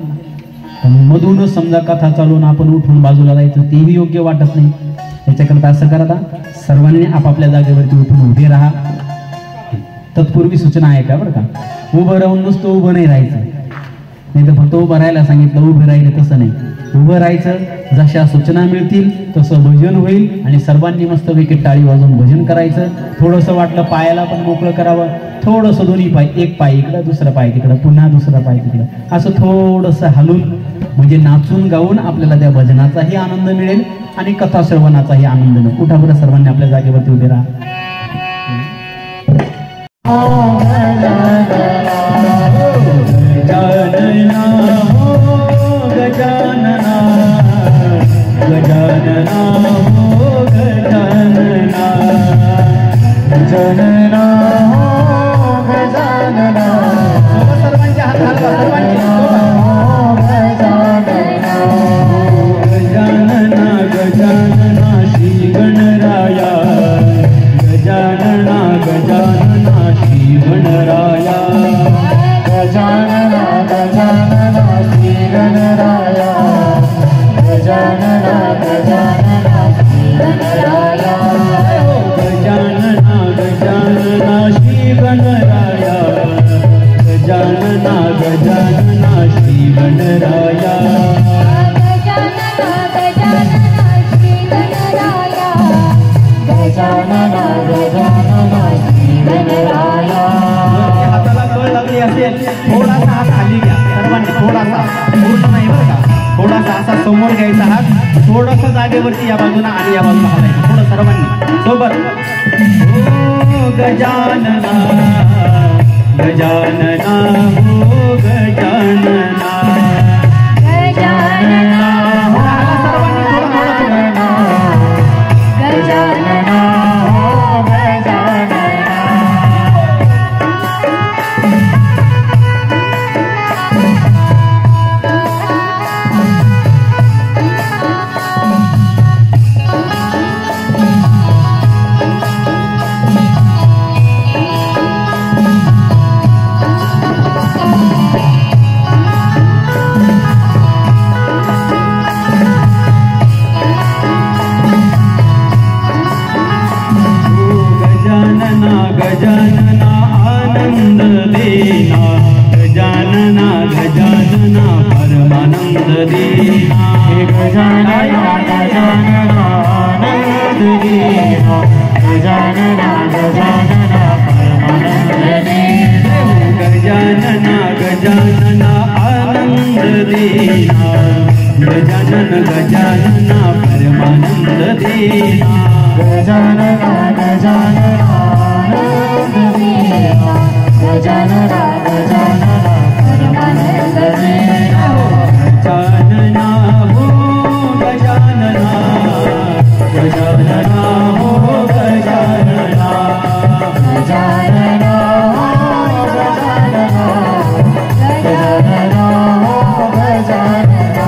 Speaker 1: तर मधूनच समजा कथा चालून आपण उठून बाजूला जायचं तेही योग्य वाटत नाही. त्याच्याकरता असं करा, सर्वांनी आपापल्या जागेवरती उठून उभे राहा. तत्पूर्वी सूचना आहे का बरं का, उभं राहून नुसतं उभं नाही राहायचं, नाही तर फक्त उभं राहायला सांगितलं उभं राहिलं तसं नाही. उभं राहायचं, जशा सूचना मिळतील तसं भजन होईल आणि सर्वांनी मस्तपैकी टाळी वाजवून भजन करायचं. थोडंसं वाटलं पायाला पण मोकळं करावं, थोडंसं दोन्ही पाय, एक पाय इकडं दुसरा पाय तिकडं पुन्हा दुसरा पाय तिकडं, असं थोडंसं हलून म्हणजे नाचून गाऊन आपल्याला त्या भजनाचाही आनंद मिळेल आणि कथा श्रवणाचाही आनंद मिळेल. उठा बरं, सर्वांनी आपल्या जागेवरती उभे राहा. गजानना हो गजानना, गजानना हो गजानना,
Speaker 2: गजानना हो गजानना.
Speaker 1: सर्वांच्या हात हलवा, सर्वांची गजानना गजानना श्री गणराया, गजानना गजानना श्री गणराया,
Speaker 2: गजानना गजानना श्री गणराया, गजानना गजानना श्री गणराया,
Speaker 1: गजानना गजानना श्री गणराया, गजानना गजानना श्री गणराया,
Speaker 2: गजानना गजानना श्री गणराया.
Speaker 1: हाताला कळ लागली असेल थोडासा हात खाली घ्या सर्वांनी, थोडासा, पूर्ण नाही बरं का, थोडासा असा समोर घ्यायचा हात, थोडंसं जागेवरती या बाजूला आणि या बाजूला हलायचं थोडं सर्वांनी सोबत. हो गजानना गजानना हो गजानना,
Speaker 2: गजानना हो गजानना, गजानना हो गजानना.
Speaker 1: गजानना आनंद देना, गजानना गजानना परमानंद देना,
Speaker 2: गजानना गजानना आनंद देना, गजानना गजानना परमानंद देना,
Speaker 1: गजानना गजानना आनंद देना, गजानन गजानना परमानंद देना,
Speaker 2: गजानना गजानना आनंद देना, गजानना गजानना परमानंद देना.
Speaker 1: गजानना हो गजानना, गजानना हो गजानना,
Speaker 2: गजानना हो गजानना, गजानना हो गजानना.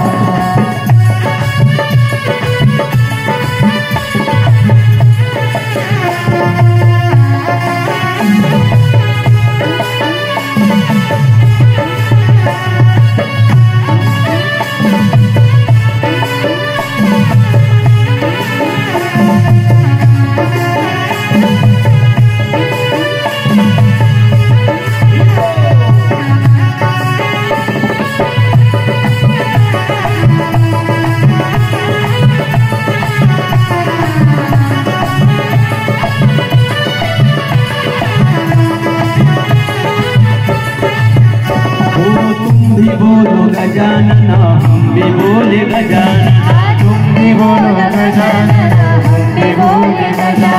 Speaker 1: गजानना हम भी बोले गजानना,
Speaker 2: तुम भी बोलो गजानना, हम भी बोले गजानना.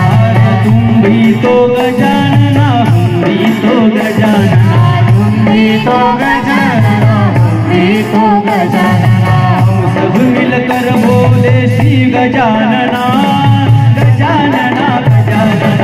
Speaker 1: तुम भी तो गजानना हम भी तो गजानना,
Speaker 2: तुम भी तो गजानना, हम भी तो गजानना.
Speaker 1: हम सब मिलकर बोले श्री गजानना, गजानना गजानना.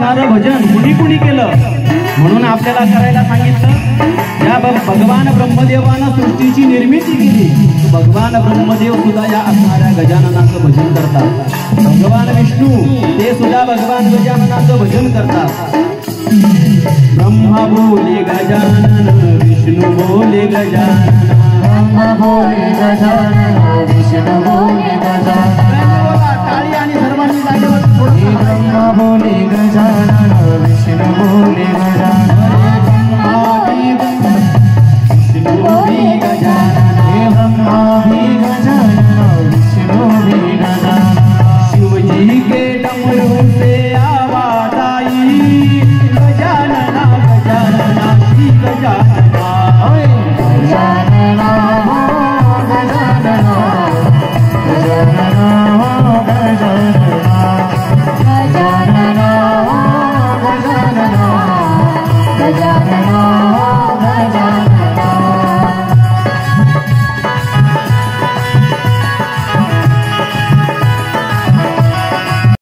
Speaker 1: असणारं भजन कुणी कुणी केलं म्हणून आपल्याला करायला सांगितलं. या भगवान ब्रह्मदेवानं सृष्टीची निर्मिती केली. भगवान ब्रह्मदेव सुद्धा या असणाऱ्या गजाननाचं भजन करतात. भगवान विष्णू ते सुद्धा भगवान गजाननाचं भजन करतात. ब्रह्मा बोले गजानन विष्णू बोले गजानन.
Speaker 2: ब्रह्मा बोले गजानन विष्णू बोले गजानन.
Speaker 1: टाळी आणि सर्वांनी जागेवर
Speaker 2: ब्रह्मा बोले गजानन विष्णू बोले गजानन.